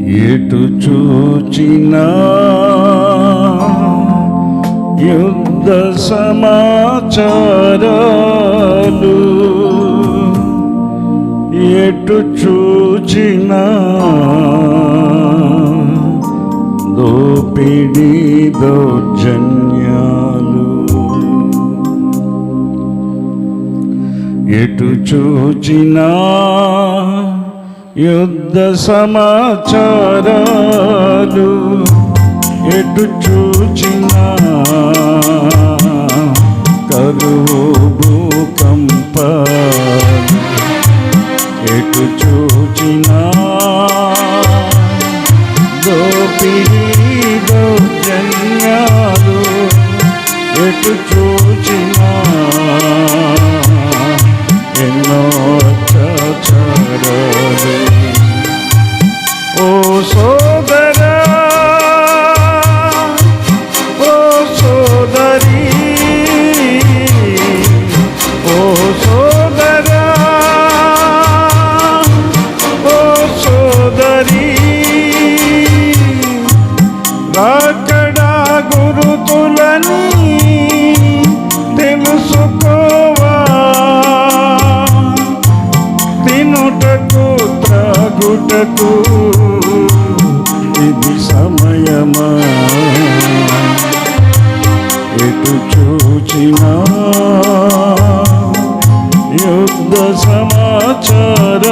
ఎటు చూచినా యుద్ధ సమాచారాలు, ఎటు చూచినా దోపిడీ దౌర్జన్యాలు, ఎటు చూచినా యుద్ధ సమాచారాలు, ఎటు చూచినా కరువు భూకంపాలు, ఎటు చూచినా దోపిడీ దౌర్జన్యాలు, ఎటు చూచినా ఎన్నో అత్యాచారాలు. ఓ సోదరా, ఓ సోదరీ, ఓ సోదరా, ఓ సోదరీ, రాకడా గురుతులని తెలుసుకోవా, తినుటకు త్రాగుటకు ఇది సమయమా, ఎటు చూచినా యుద్ధ సమాచారాలు,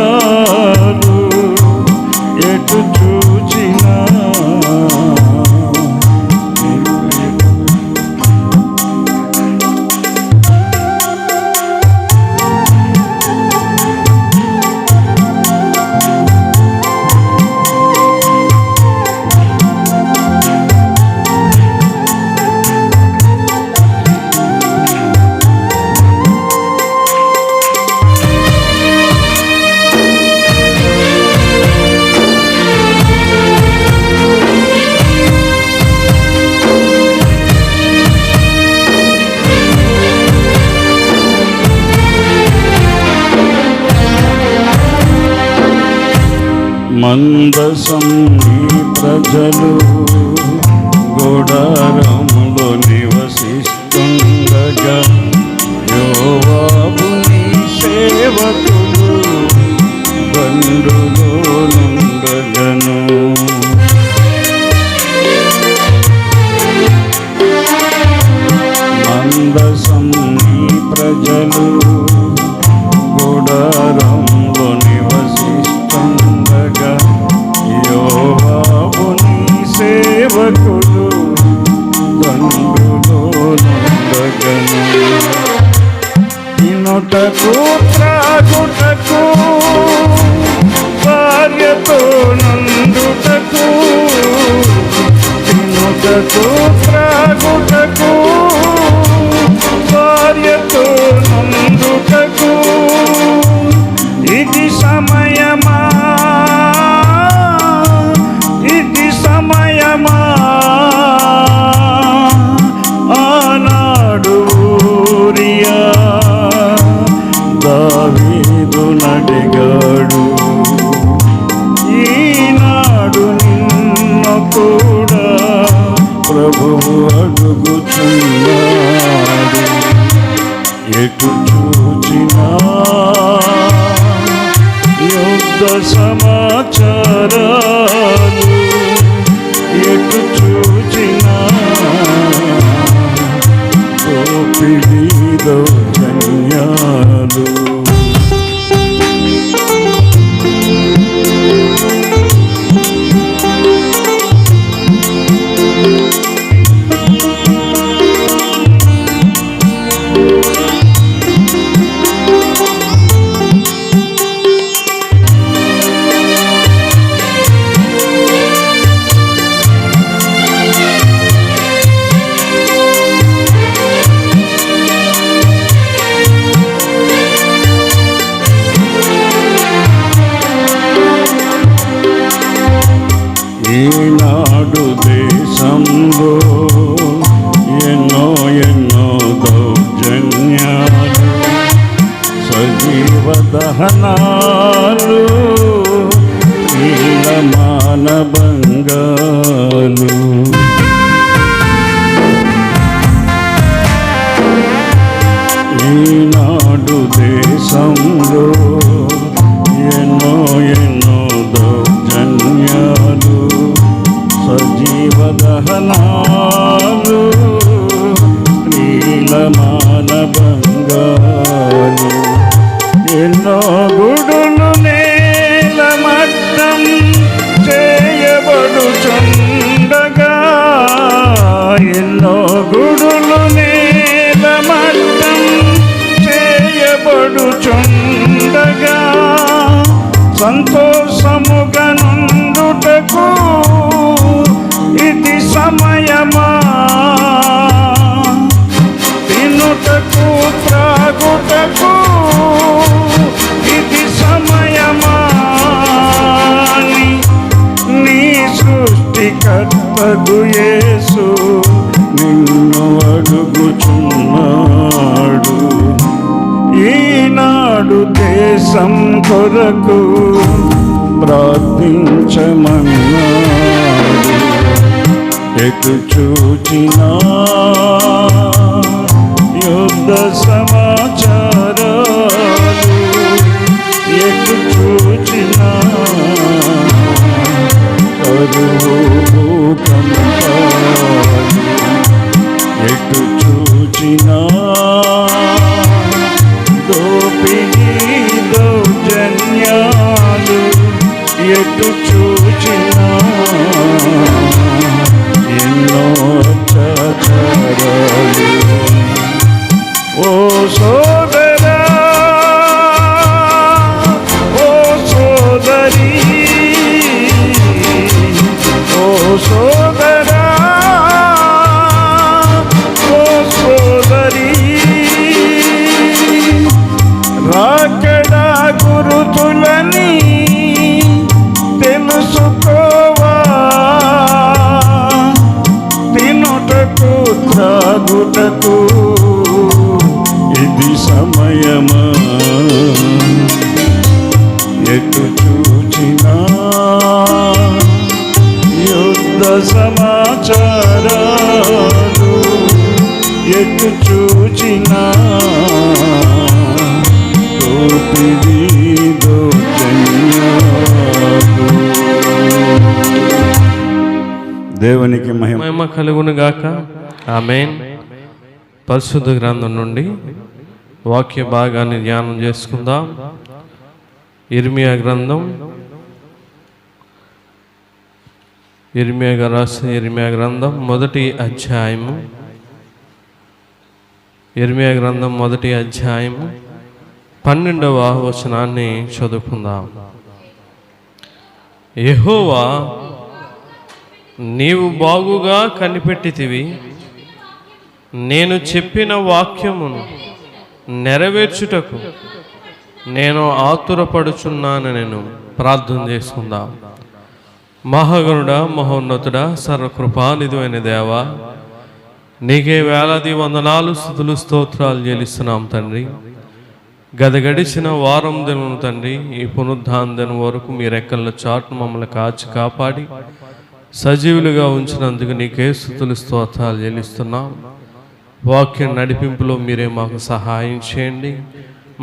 ఎటు చూచినా మందసం నీ ప్రజలు గుడారములో నివసిస్తుండగా, యోవాబు నీ సేవకులు బండులో నుండగను. మందసం నీ ప్రజలు గుడారంలో నివసిస్తుండగా, యోవాబు నీ సేవకులు దండులో నుండగను. తినుటకు త్రాగుటకు భార్యతో నందుటకు, తినుటకు త్రాగుటకు భార్యతో నందుటకు ఇది సమయమా, ఇది సమయమా, ఆనాడు ఊరియా దావీదు నడిగాడు, ఈనాడు నిన్ను కూడా ప్రభువు అడుగుచున్నాడు. ఎటు చూచినా యుద్ధ సమాచారాలు, ఎటు చూచినా దోపిడీ దౌర్జన్యాలు. ఈనాడు దేశంలో ఎన్నో ఎన్నో దౌర్జన్యాలు, సజీవ దహనాలు, నీలమాన సృష్టికర్తగు యేసు నిన్ను అడుగుచున్నాడు. ఈనాడు దేశం కొరకు ప్రార్థించమన్నాడు. ఎటు చూచినా యుద్ధ సమాచారాలు, ఎటు చూచినా కరువు భూకంపాలు, ఎటు చూచినా దోపిడీ దౌర్జన్యాలు, ఎటు చూచినా ఎన్నో అత్యాచారాలు. ఓ సోదరా, ఓ సోదరీ, ఓ సోదరా, ఓ సోదరీ, రాకడా గురుతులని తెలుసుకోవా, తినుటకు త్రాగుటకు ఇది సమయమా. ఎటు చూచినా యుద్ధ సమాచారాలు, ఎటు చూచినా దోపిడీ దౌర్జన్యాలు. దేవునికి మహిమ కలుగును గాక. ఆమేన్. పరిశుద్ధ గ్రంథం నుండి వాక్య భాగాన్ని ధ్యానం చేసుకుందాం. ఇర్మియా గ్రంథం, ఇర్మియా గారు రాసిన ఇర్మియా గ్రంథం మొదటి అధ్యాయము, ఇర్మియా గ్రంథం మొదటి అధ్యాయము 12వ వచనాన్ని చదువుకుందాం. యెహోవా, నీవు బాగుగా కనిపెట్టితివి, నేను చెప్పిన వాక్యమును నెరవేర్చుటకు నేను ఆతురపడుచున్నాను. నేను ప్రార్థన చేసుకుందాం. మహాగణుడా, మహోన్నతుడా, సర్వకృపానిధి దేవా, నీకే వేలాది వందనాలు, స్తుతులు, స్తోత్రాలు చెల్లిస్తున్నాం తండ్రి. గడిచిన వారం దినము తండ్రి, ఈ పునరుద్ధాన దినం వరకు మీ రెక్కల చాటును మమ్మల్ని కాచి కాపాడి సజీవులుగా ఉంచినందుకు నీకే స్తుతులు, స్తోత్రాలు చెల్లిస్తున్నాం. వాక్య నడిపింపులో మీరే మాకు సహాయం చేయండి.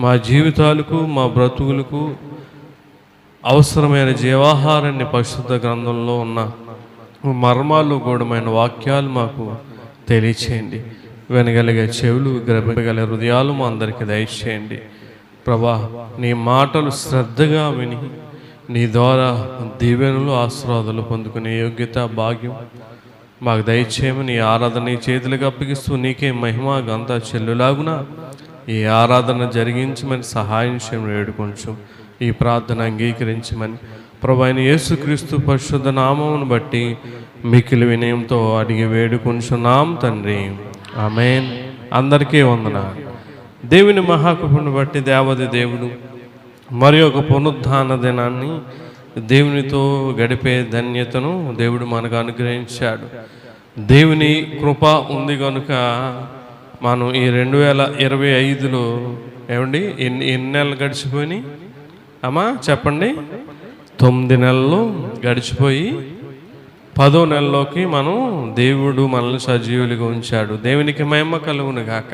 మా జీవితాలకు, మా బ్రతుకులకు అవసరమైన జీవాహారాన్ని పరిశుద్ధ గ్రంథంలో ఉన్న మర్మాలు గూఢమైన వాక్యాలు మాకు తెలియచేయండి. వినగలిగే చెవులు, గ్రహించగలిగే హృదయాలు మా అందరికీ దయచేయండి. ప్రభా, నీ మాటలు శ్రద్ధగా విని నీ ద్వారా దీవెనలు, ఆశీర్వాదాలు పొందుకునే యోగ్యత, భాగ్యం మాకు దయచేయమని ఈ ఆరాధన నీ చేతులకు అప్పగిస్తూ నీకే మహిమ గంత చెల్లులాగున ఈ ఆరాధన జరిగించమని సహాయం చేయమని వేడుకొంచు. ఈ ప్రార్థన అంగీకరించమని ప్రభు అయిన యేసుక్రీస్తు పరిశుద్ధ నామమును బట్టి మిక్కిలి వినయంతో అడిగి వేడుకొంచున్నాం తండ్రి. ఆమేన్. అందరికీ వందనాలు. దేవుని మహాకృపను బట్టి దేవది దేవుడు మరి ఒక పునరుద్ధాన దినాన్ని దేవునితో గడిపే ధన్యతను దేవుడు మనకు అనుగ్రహించాడు. దేవుని కృప ఉంది కనుక మనం ఈ 2025లో ఏమండి ఎన్ని నెలలు గడిచిపోయినాయి అమ్మా చెప్పండి? 9 నెలలు గడిచిపోయి 10వ నెలలోకి మనం దేవుడు మనల్ని సజీవులుగా ఉంచాడు. దేవునికి మహిమ కలుగును గాక.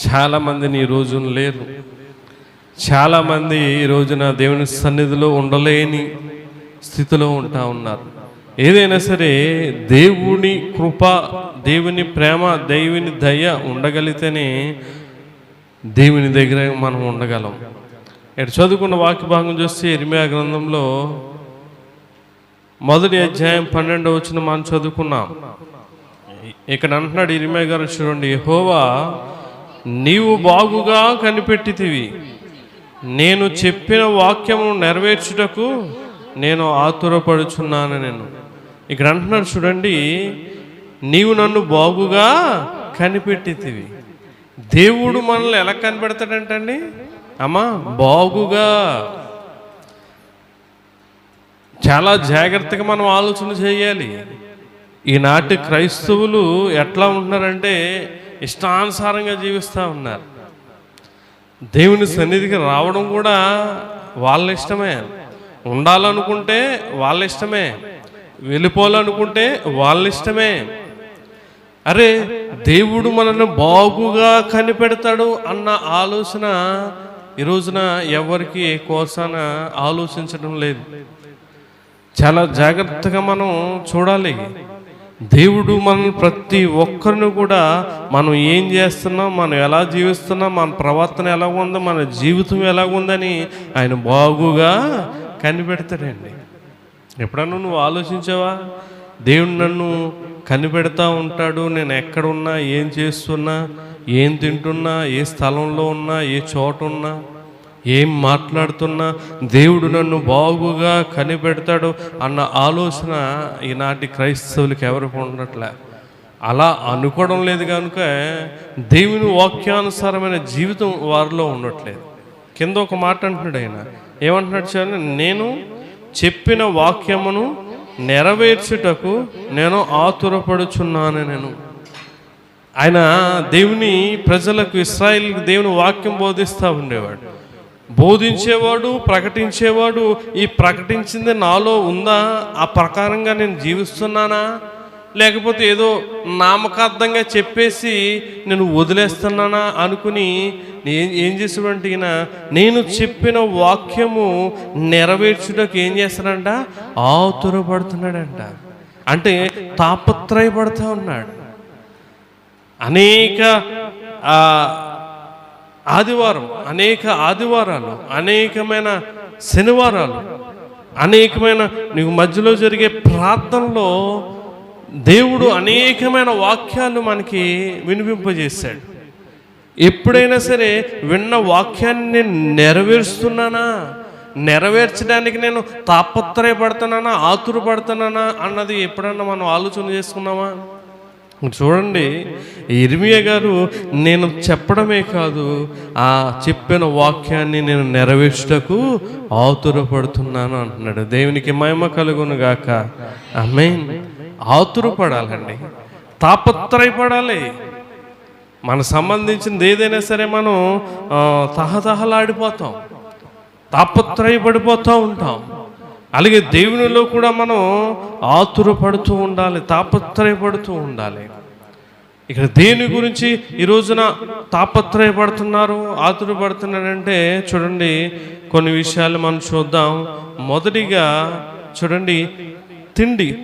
చాలామందిని ఈ రోజున లేరు. చాలామంది ఈ రోజున దేవుని సన్నిధిలో ఉండలేని స్థితిలో ఉంటా ఉన్నారు. ఏదైనా సరే దేవుని కృప, దేవుని ప్రేమ, దేవుని దయ ఉండగలిగితేనే దేవుని దగ్గర మనం ఉండగలం. ఇక్కడ చదువుకున్న వాక్య భాగం చూస్తే ఇర్మియా గ్రంథంలో మొదటి అధ్యాయం 12వ వచనం మనం చదువుకున్నాం. ఇక్కడ అంటున్నాడు ఇర్మియా గారు, చూడండి, యెహోవా, నీవు బాగుగా కనిపెట్టితివి, నేను చెప్పిన వాక్యము నెరవేర్చుటకు నేను ఆతురపడుచున్నాను. నేను ఇక్కడ అంటున్నాడు చూడండి, నీవు నన్ను బాగుగా కనిపెట్టితివి. దేవుడు మనల్ని ఎలా కనిపెడతాడంటండి అమ్మా? బాగుగా. చాలా జాగ్రత్తగా మనం ఆలోచన చేయాలి. ఈనాటి క్రైస్తవులు ఎట్లా ఉంటున్నారంటే ఇష్టానుసారంగా జీవిస్తూ ఉన్నారు. దేవుని సన్నిధికి రావడం కూడా వాళ్ళ ఇష్టమే, ఉండాలనుకుంటే వాళ్ళ ఇష్టమే, వెళ్ళిపోవాలనుకుంటే వాళ్ళ ఇష్టమే. అరే, దేవుడు మనల్ని బాగుగా కనిపెడతాడు అన్న ఆలోచన ఈ రోజున ఎవరికి కోసాన ఆలోచించడం లేదు. చాలా జాగ్రత్తగా మనం చూడాలి. దేవుడు మనల్ని ప్రతి ఒక్కరిని కూడా మనం ఏం చేస్తున్నాం, మనం ఎలా జీవిస్తున్నాం, మన ప్రవర్తన ఎలా ఉందో, మన జీవితం ఎలా ఉందని ఆయన బాగుగా కనిపెడతాడండి. ఎప్పుడన్నా నువ్వు ఆలోచించావా? దేవుడు నన్ను కనిపెడతా ఉంటాడు. నేను ఎక్కడున్నా, ఏం చేస్తున్నా, ఏం తింటున్నా, ఏ స్థలంలో ఉన్నా, ఏ చోట ఉన్నా, ఏం మాట్లాడుతున్నా దేవుడు నన్ను బాగుగా కనిపెడతాడు అన్న ఆలోచన ఈనాటి క్రైస్తవులకి ఎవరికి ఉండట్లే. అలా అనుకోవడం లేదు కనుక దేవుని వాక్యానుసారమైన జీవితం వారిలో ఉండట్లేదు. కింద ఒక మాట అంటున్నాడు ఆయన, ఏమంటున్నాడు చూడండి, నేను చెప్పిన వాక్యమును నెరవేర్చుటకు నేను ఆతురపడుచున్నాను. ఆయన దేవుని ప్రజలకు, ఇశ్రాయేలుకు దేవుని వాక్యం బోధిస్తూ ఉండేవాడు. బోధించేవాడు, ప్రకటించేవాడు. ఈ ప్రకటించింది నాలో ఉందా? ఆ ప్రకారంగా నేను జీవిస్తున్నానా? లేకపోతే ఏదో నామకార్థంగా చెప్పేసి నేను వదిలేస్తున్నానా అనుకుని ఏం చేసాడంటే ఈయన నేను చెప్పిన వాక్యము నెరవేర్చుటకు ఏం చేస్తాడంట? ఆతురపడుతున్నాడంట. అంటే తాపత్రయపడుతూ ఉన్నాడు. అనేక ఆదివారాలు, అనేకమైన శనివారాలు, అనేకమైన నీకు మధ్యలో జరిగే ప్రార్థనలో దేవుడు అనేకమైన వాక్యాలు మనకి వినిపింపజేశాడు. ఎప్పుడైనా సరే విన్న వాక్యాన్ని నెరవేరుస్తున్నానా, నెరవేర్చడానికి నేను తాపత్రయపడుతున్నానా, ఆతురపడుతున్నానా అన్నది ఎప్పుడన్నా మనం ఆలోచన చేసుకున్నామా? చూడండి, ఇర్మియా గారు నేను చెప్పడమే కాదు, ఆ చెప్పిన వాక్యాన్ని నేను నెరవేర్చుటకు ఆతురపడుతున్నాను అంటున్నాడు. దేవునికి మహిమ కలుగును గాక. ఆమేన్. ఆతురపడాలండి, తాపత్రయపడాలి. మనకు సంబంధించింది ఏదైనా సరే మనం తహతహలాడిపోతాం, తాపత్రయపడిపోతూ ఉంటాం. అలాగే దేవునిలో కూడా మనం ఆతురపడుతూ ఉండాలి, తాపత్రయపడుతూ ఉండాలి. ఇక్కడ దేని గురించి ఈ రోజున తాపత్రయపడుతున్నారు, ఆతురపడుతున్నారంటే చూడండి, కొన్ని విషయాలు మనం చూద్దాం. మొదటిగా చూడండి,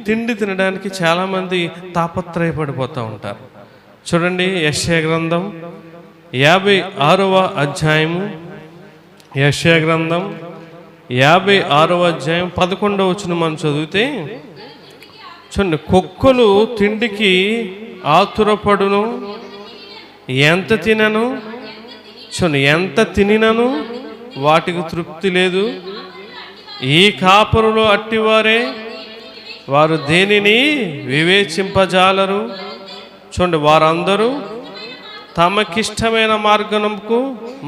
తిండి తినడానికి చాలామంది తాపత్రయపడిపోతూ ఉంటారు. చూడండి, యెషయా గ్రంథం 56వ అధ్యాయము, యెషయా గ్రంథం 56వ అధ్యాయం 11వ వచనం మనం చదివితే చూడండి, కుక్కలు తిండికి ఆతురపడును, ఎంత తినను, చూడండి, ఎంత తినినను వాటికి తృప్తి లేదు. ఈ కాపురులు అట్టివారే, వారు దేనిని వివేచింపజాలరు. చూడండి, వారందరూ తమకిష్టమైన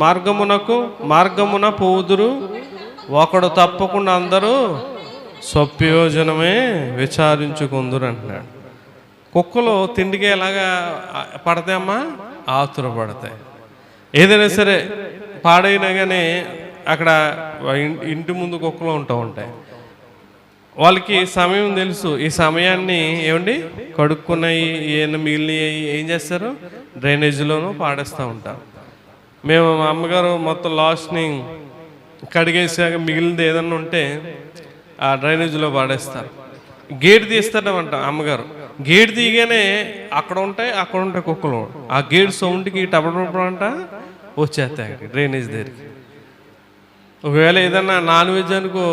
మార్గమున పోదురు, ఒకడు తప్పకుండా అందరూ స్వప్రయోజనమే విచారించుకుందురు అంటున్నాడు. కుక్కలు తిండికి ఎలాగా పడతాయమ్మా? ఆతురపడతాయి. ఏదైనా సరే పాడైనా కానీ అక్కడ ఇంటి ముందు కుక్కలు ఉంటూ ఉంటాయి. వాళ్ళకి సమయం తెలుసు. ఈ సమయాన్ని ఏమండి కడుక్కున్నాయి, ఏమైనా మిగిలినవి ఏం చేస్తారు? డ్రైనేజీలోనూ పాడేస్తూ ఉంటారు. మేము మా అమ్మగారు మొత్తం లాస్ట్ని కడిగేసాక మిగిలినది ఏదన్నా ఉంటే ఆ డ్రైనేజీలో పాడేస్తారు. గేట్ తీస్తాడమంట అమ్మగారు. గేట్ తీయగానే అక్కడ ఉంటాయి కుక్కలు. ఆ గేట్ సౌండ్కి టపటంట వచ్చేస్తాయి డ్రైనేజ్ దగ్గరికి. ఒకవేళ ఏదన్నా నాన్ వెజ్ అనుకో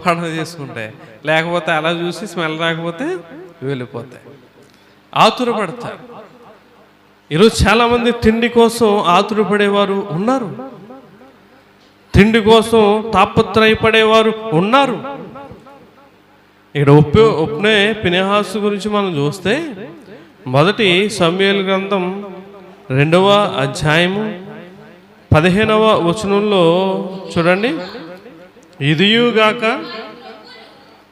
పండుగ చేసుకుంటాయి, లేకపోతే అలా చూసి స్మెల్ రాకపోతే వెళ్ళిపోతాయి, ఆతురపడతారు. ఈరోజు చాలామంది తిండి కోసం ఆతురపడేవారు ఉన్నారు, తిండి కోసం తాపత్రయపడేవారు ఉన్నారు. ఇక్కడ ఒప్నే ఫినెహాసు గురించి మనం చూస్తే మొదటి సమూయేలు గ్రంథం 2వ అధ్యాయము 15వ వచనంలో చూడండి, ఇదియుగాక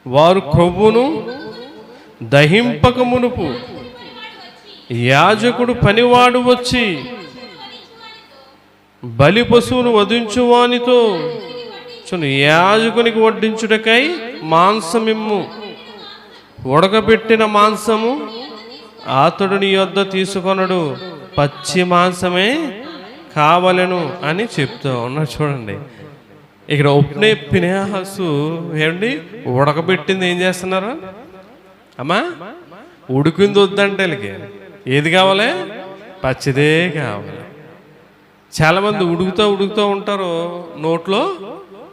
వారు క్రొవ్వును దహింపక మునుపు యాజకుడు పనివాడు వచ్చి బలి పశువును వధించువానితో యాజకునికి వడ్డించుటకై మాంసమిమ్ము, ఉడకబెట్టిన మాంసము అతడు నీ యొద్ద తీసుకొనడు, పచ్చి మాంసమే కావలెను అని చెప్తూ ఉన్నారు. చూడండి, ఇక్కడ ఒప్నే ఫినెహాసు ఏమండి ఉడకబెట్టింది ఏం చేస్తున్నారు? అమ్మా ఉడికింది వద్దంటే ఏది కావాలి? పచ్చిదే కావాలి. చాలామంది ఉడుకుతూ ఉంటారు నోట్లో.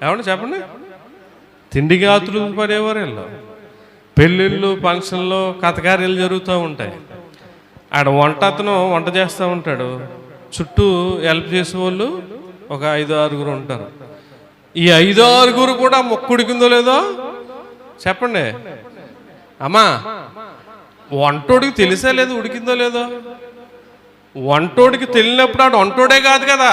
ఏమన్నా చెప్పండి, తిండికి ఆతులు పడేవారు వీళ్ళు. పెళ్ళిళ్ళు, ఫంక్షన్లు, కథకార్యాలు జరుగుతూ ఉంటాయి. ఆడ అతను వంట చేస్తూ ఉంటాడు, చుట్టూ హెల్ప్ చేసేవాళ్ళు ఒక 5-6 ఉంటారు. ఈ 5-6 కూడా మొక్కు ఉడికిందో లేదో చెప్పండి. అమ్మా వంటోడికి తెలిసే లేదు ఉడికిందో లేదో. వంటోడికి తెలియనప్పుడు ఆడు వంటోడే కాదు కదా,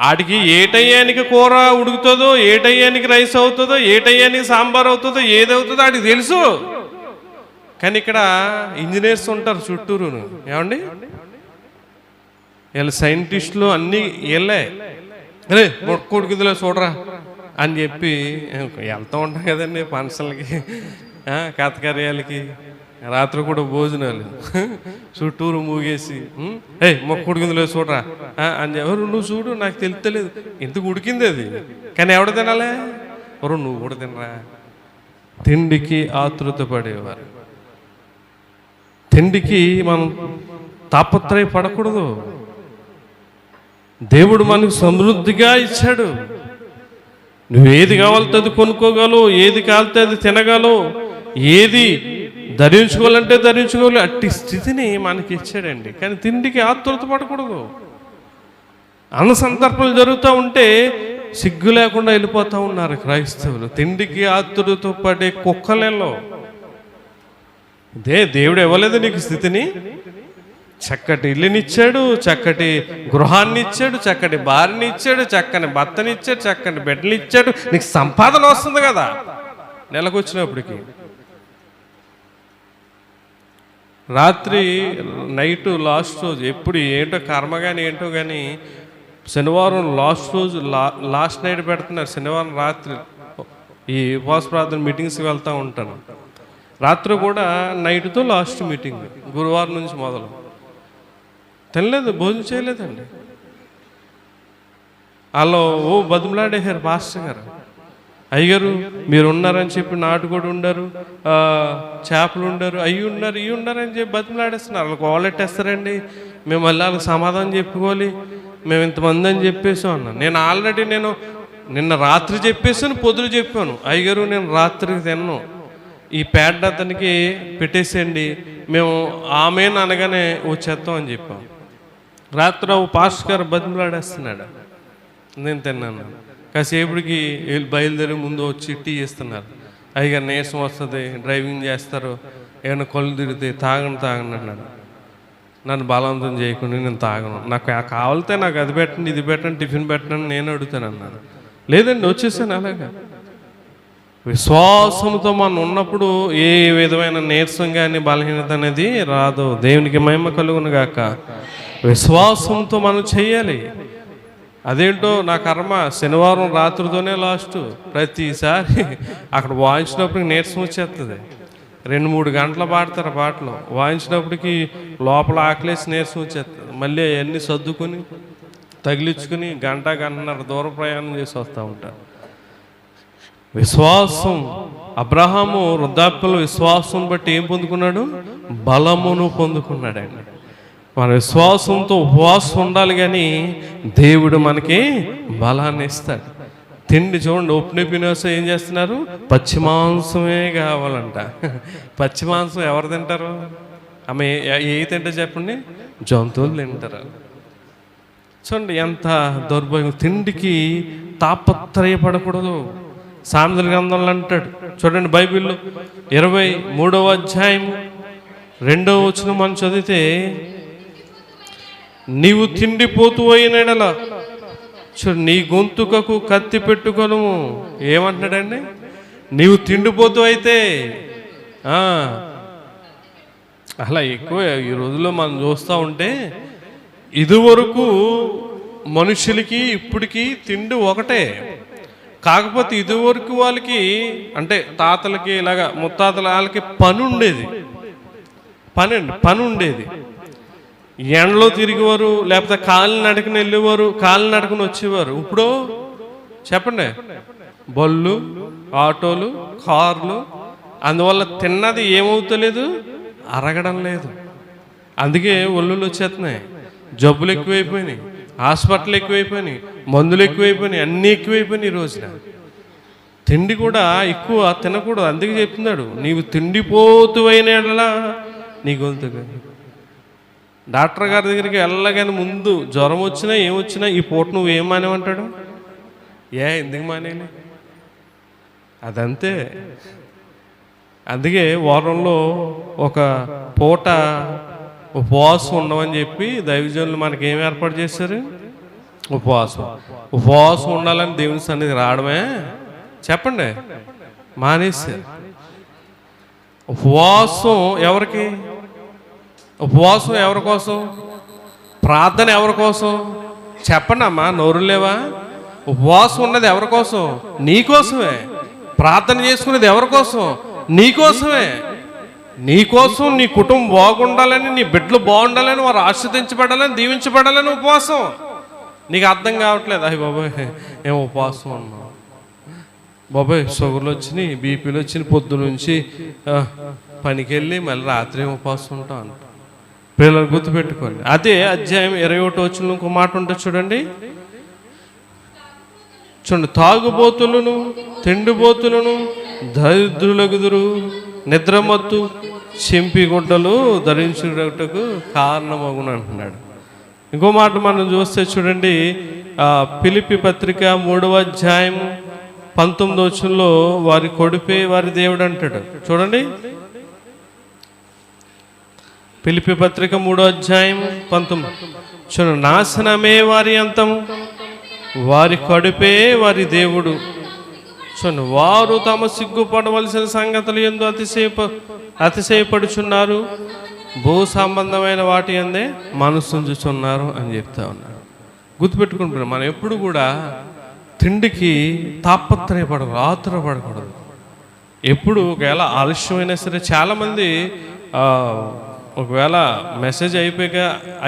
ఆడికి ఏ టయానికి కూర ఉడుకుతుందో, ఏ టయానికి రైస్ అవుతుందో, ఏ టయానికి సాంబార్ అవుతుందో, ఏదవుతుందో ఆడికి తెలుసు. కానీ ఇక్కడ ఇంజనీర్స్ ఉంటారు చుట్టూరును. ఏమండి వీళ్ళు సైంటిస్టులు అన్నీ వీళ్ళే. అరే మొక్క ఉడికిందిలే చూడరా అని చెప్పి వెళ్తూ ఉంటాం కదండి ఫంక్షన్లకి, కథకార్యాలకి, రాత్రి కూడా భోజనాలు చుట్టూరు మూగేసి మొక్క ఉడికిందిలే చూడరా అని ఎవరు నువ్వు చూడు నాకు తెలుస్తలేదు ఎందుకు ఉడికింది అది. కానీ ఎవడ తినాలే? ఎవరు నువ్వు కూడా తినరా. తిండికి ఆతృత పడేవారు. తిండికి మనం తాపత్రయపడకూడదు. దేవుడు మనకు సమృద్ధిగా ఇచ్చాడు. నువ్వు ఏది కావాలితే అది కొనుక్కోగలవు, ఏది కావాలితే అది తినగలవు, ఏది ధరించుకోవాలంటే ధరించుకోవాలి. అట్టి స్థితిని మనకి ఇచ్చాడండి. కానీ తిండికి ఆతృత పడకూడదు. అన్న సందర్భాలు జరుగుతూ ఉంటే సిగ్గు లేకుండా వెళ్ళిపోతూ ఉన్నారు క్రైస్తవులు. తిండికి ఆతృత పడే కుక్కలలో దేవుడు ఇవ్వలేదు నీకు స్థితిని. చక్కటి ఇల్లునిచ్చాడు, చక్కటి గృహాన్ని ఇచ్చాడు, చక్కటి భార్యని ఇచ్చాడు, చక్కని భర్తని ఇచ్చాడు, చక్కని బిడ్డలు ఇచ్చాడు. నీకు సంపాదన వస్తుంది కదా నెలకు వచ్చినప్పటికి. రాత్రి నైటు లాస్ట్ రోజు ఎప్పుడు ఏంటో కర్మ కానీ ఏంటో కానీ శనివారం లాస్ట్ రోజు లాస్ట్ నైట్ పెడుతున్నారు. శనివారం రాత్రి ఈ ఉపవాస ప్రార్థన మీటింగ్స్కి వెళ్తూ ఉంటాను. రాత్రి కూడా నైట్తో లాస్ట్ మీటింగ్, గురువారం నుంచి మొదలు. తినలేదు, భోజనం చేయలేదండి. వాళ్ళు బతుములాడేశారు పాస్టర్ గారు. అయ్యగారు మీరు ఉన్నారని చెప్పి నాటుకోడు ఉండరు, చేపలు ఉండరు, అయ్యి ఉన్నారు అని చెప్పి బతుములాడేస్తున్నారు. వాళ్ళకి వాళ్ళెట్టేస్తారండి. మేము మళ్ళీ వాళ్ళకి సమాధానం చెప్పుకోవాలి, మేము ఇంతమంది అని చెప్పేసాం అన్న. నేను ఆల్రెడీ నిన్న రాత్రి చెప్పేసాను, పొద్దున చెప్పాను, అయ్యగారు నేను రాత్రికి తిన్నాను, ఈ ప్యాడ్ అతనికి పెట్టేసేయండి, మేము ఆమెను అనగానే వచ్చేస్తాం అని చెప్పాం. రాత్రి పాస్టర్ గారు బతిమలాడేస్తున్నాడు. నేను తిన్నాను. కాసేపటికి బయలుదేరి ముందు వచ్చి టీ చేస్తున్నారు. అయ్యగారు నీరసం వస్తుంది, డ్రైవింగ్ చేస్తారు, ఏమైనా కళ్ళు తిరిగితే తాగండి అన్నాడు. నన్ను బలవంతం చేయకుండా నేను తాగను, నాకు కావాలితే నాకు అది పెట్టండి, ఇది పెట్టండి, టిఫిన్ పెట్టండి నేను అడుగుతాను అన్నాను. లేదండి వచ్చేసాను. అలాగా విశ్వాసంతో మనం ఉన్నప్పుడు ఏ విధమైన నీరసం కానీ బలహీనత అనేది రాదు. దేవునికి మహిమ కలుగును గాక. విశ్వాసంతో మనం చెయ్యాలి. అదేంటో నా కర్మ, శనివారం రాత్రితోనే లాస్ట్. ప్రతిసారి అక్కడ వాయించినప్పటికి నీరసం వచ్చేస్తుంది. 2-3 గంటలు పాడతారు పాటలు. వాయించినప్పటికి లోపల ఆకలేసి నీరసం వచ్చేస్తుంది. మళ్ళీ అవన్నీ సర్దుకొని తగిలించుకుని గంటన్నర దూర ప్రయాణం చేసి వస్తూ ఉంటారు. విశ్వాసం. అబ్రహాము వృద్ధాప్యంలో విశ్వాసం బట్టి ఏం పొందుకున్నాడు? బలమును పొందుకున్నాడు. ఆయన మన విశ్వాసంతో ఉపవాసం ఉండాలి, కానీ దేవుడు మనకి బలాన్ని ఇస్తాడు. తిండి చూడండి, ఉపనిపినోస ఏం చేస్తున్నారు? పచ్చి మాంసమే కావాలంట. పచ్చి మాంసం ఎవరు తింటారు? ఆమె ఏ తింటే చెప్పండి? జంతువులు తింటారు. చూడండి ఎంత దౌర్భాగ్యం. తిండికి తాపత్రయపడకూడదు. సామెతల గ్రంథంలో అంటాడు చూడండి, బైబిల్లో 23వ అధ్యాయం 2వ వచనం మనం చదివితే, నీవు తిండిపోతూ అయినడలా చూడు నీ గొంతుకకు కత్తి పెట్టుకొను. ఏమంటున్నాడండి? నీవు తిండిపోతూ అయితే అలా ఎక్కువ ఈ రోజుల్లో మనం చూస్తూ ఉంటే ఇదివరకు మనుషులకి ఇప్పటికి తిండి ఒకటే. కాకపోతే ఇదివరకు వాళ్ళకి అంటే తాతలకి ఇలాగా ముత్తాతల వాళ్ళకి పని ఉండేది, పని ఉండేది. ఎండలో తిరిగేవారు, లేకపోతే కాలినడకన వెళ్ళేవారు, కాలినడకన వచ్చేవారు. ఇప్పుడు చెప్పండి, బళ్ళు, ఆటోలు, కార్లు. అందువల్ల తిన్నది ఏమవుతలేదు, అరగడం లేదు. అందుకే ఒళ్ళులు వచ్చేస్తున్నాయి, జబ్బులు ఎక్కువైపోయినాయి, హాస్పిటల్ ఎక్కువైపోయినాయి, మందులు ఎక్కువైపోయినాయి, అన్నీ ఎక్కువైపోయినాయి. ఈ రోజున తిండి కూడా ఎక్కువ తినకూడదు. అందుకే చెప్తున్నాడు, నీవు తిండిపోతువైనలా నీ గొంతు. డాక్టర్ గారి దగ్గరికి వెళ్ళగానే ముందు జ్వరం వచ్చినా ఏమొచ్చినా ఈ పూట నువ్వు ఏం మానేమంటాడు? ఎందుకు మానేయాలి? అదంతే. అందుకే వారంలో ఒక పూట ఉపవాసం ఉండమని చెప్పి దైవజనులు మనకి ఏమి ఏర్పాటు చేశారు? ఉపవాసం ఉండాలని దేవుని సన్నిధికి రావడమే చెప్పండి మానేశారు. ఉపవాసం ఎవరికి? ఉపవాసం ఎవరి కోసం? ప్రార్థన ఎవరి కోసం? చెప్పండి అమ్మా, నోరు లేవా? ఉపవాసం ఉన్నది ఎవరి కోసం? నీకోసమే. ప్రార్థన చేసుకునేది ఎవరి కోసం? నీకోసమే. నీకోసం, నీ కుటుంబం బాగుండాలని, నీ బిడ్డలు బాగుండాలని, వారు ఆశ్రదించబడాలని, దీవించబడాలని ఉపవాసం. నీకు అర్థం కావట్లేదు. అయ్యి బాబాయ్ ఏం ఉపవాసం అన్నా, బాబాయ్ షుగర్లు వచ్చినాయి, బీపీలు వచ్చినాయి, పొద్దు నుంచి పనికి వెళ్ళి మళ్ళీ రాత్రి ఏం ఉపవాసం ఉంటాం అంట. పిల్లలు గుర్తుపెట్టుకోండి. అదే అధ్యాయం 21 వచ్చిన ఇంకో మాట ఉంటుంది చూడండి. చూడండి, తాగుబోతులను, తిండిబోతులను, దరిద్రులగుదురు, నిద్రమత్తు, చెంపి గుడ్డలు ధరించుటకు కారణమగును అంటున్నాడు. ఇంకో మాట మనం చూస్తే చూడండి, ఫిలిప్పీ పత్రిక 3వ అధ్యాయం 19వ వచనంలో వారి కొడుపే వారి దేవుడు అంటాడు. చూడండి, ఫిలిప్పీ పత్రిక 3వ అధ్యాయం 19. చూడండి, నాశనమే వారి అంతము, వారి కడుపే వారి దేవుడు. చూడండి, వారు తమ సిగ్గుపడవలసిన సంగతులు ఎందు అతిశయపడుచున్నారు, భూ సంబంధమైన వాటి అందే మనసు ఉంచుచున్నారు అని చెప్తా ఉన్నారు. గుర్తుపెట్టుకుంటున్నాం, మనం ఎప్పుడు కూడా తిండికి తాపత్రయపడకూడదు, ఆతురపడకూడదు. ఎప్పుడు ఒకవేళ ఆలస్యమైనా సరే, చాలామంది ఒకవేళ మెసేజ్ అయిపోయాక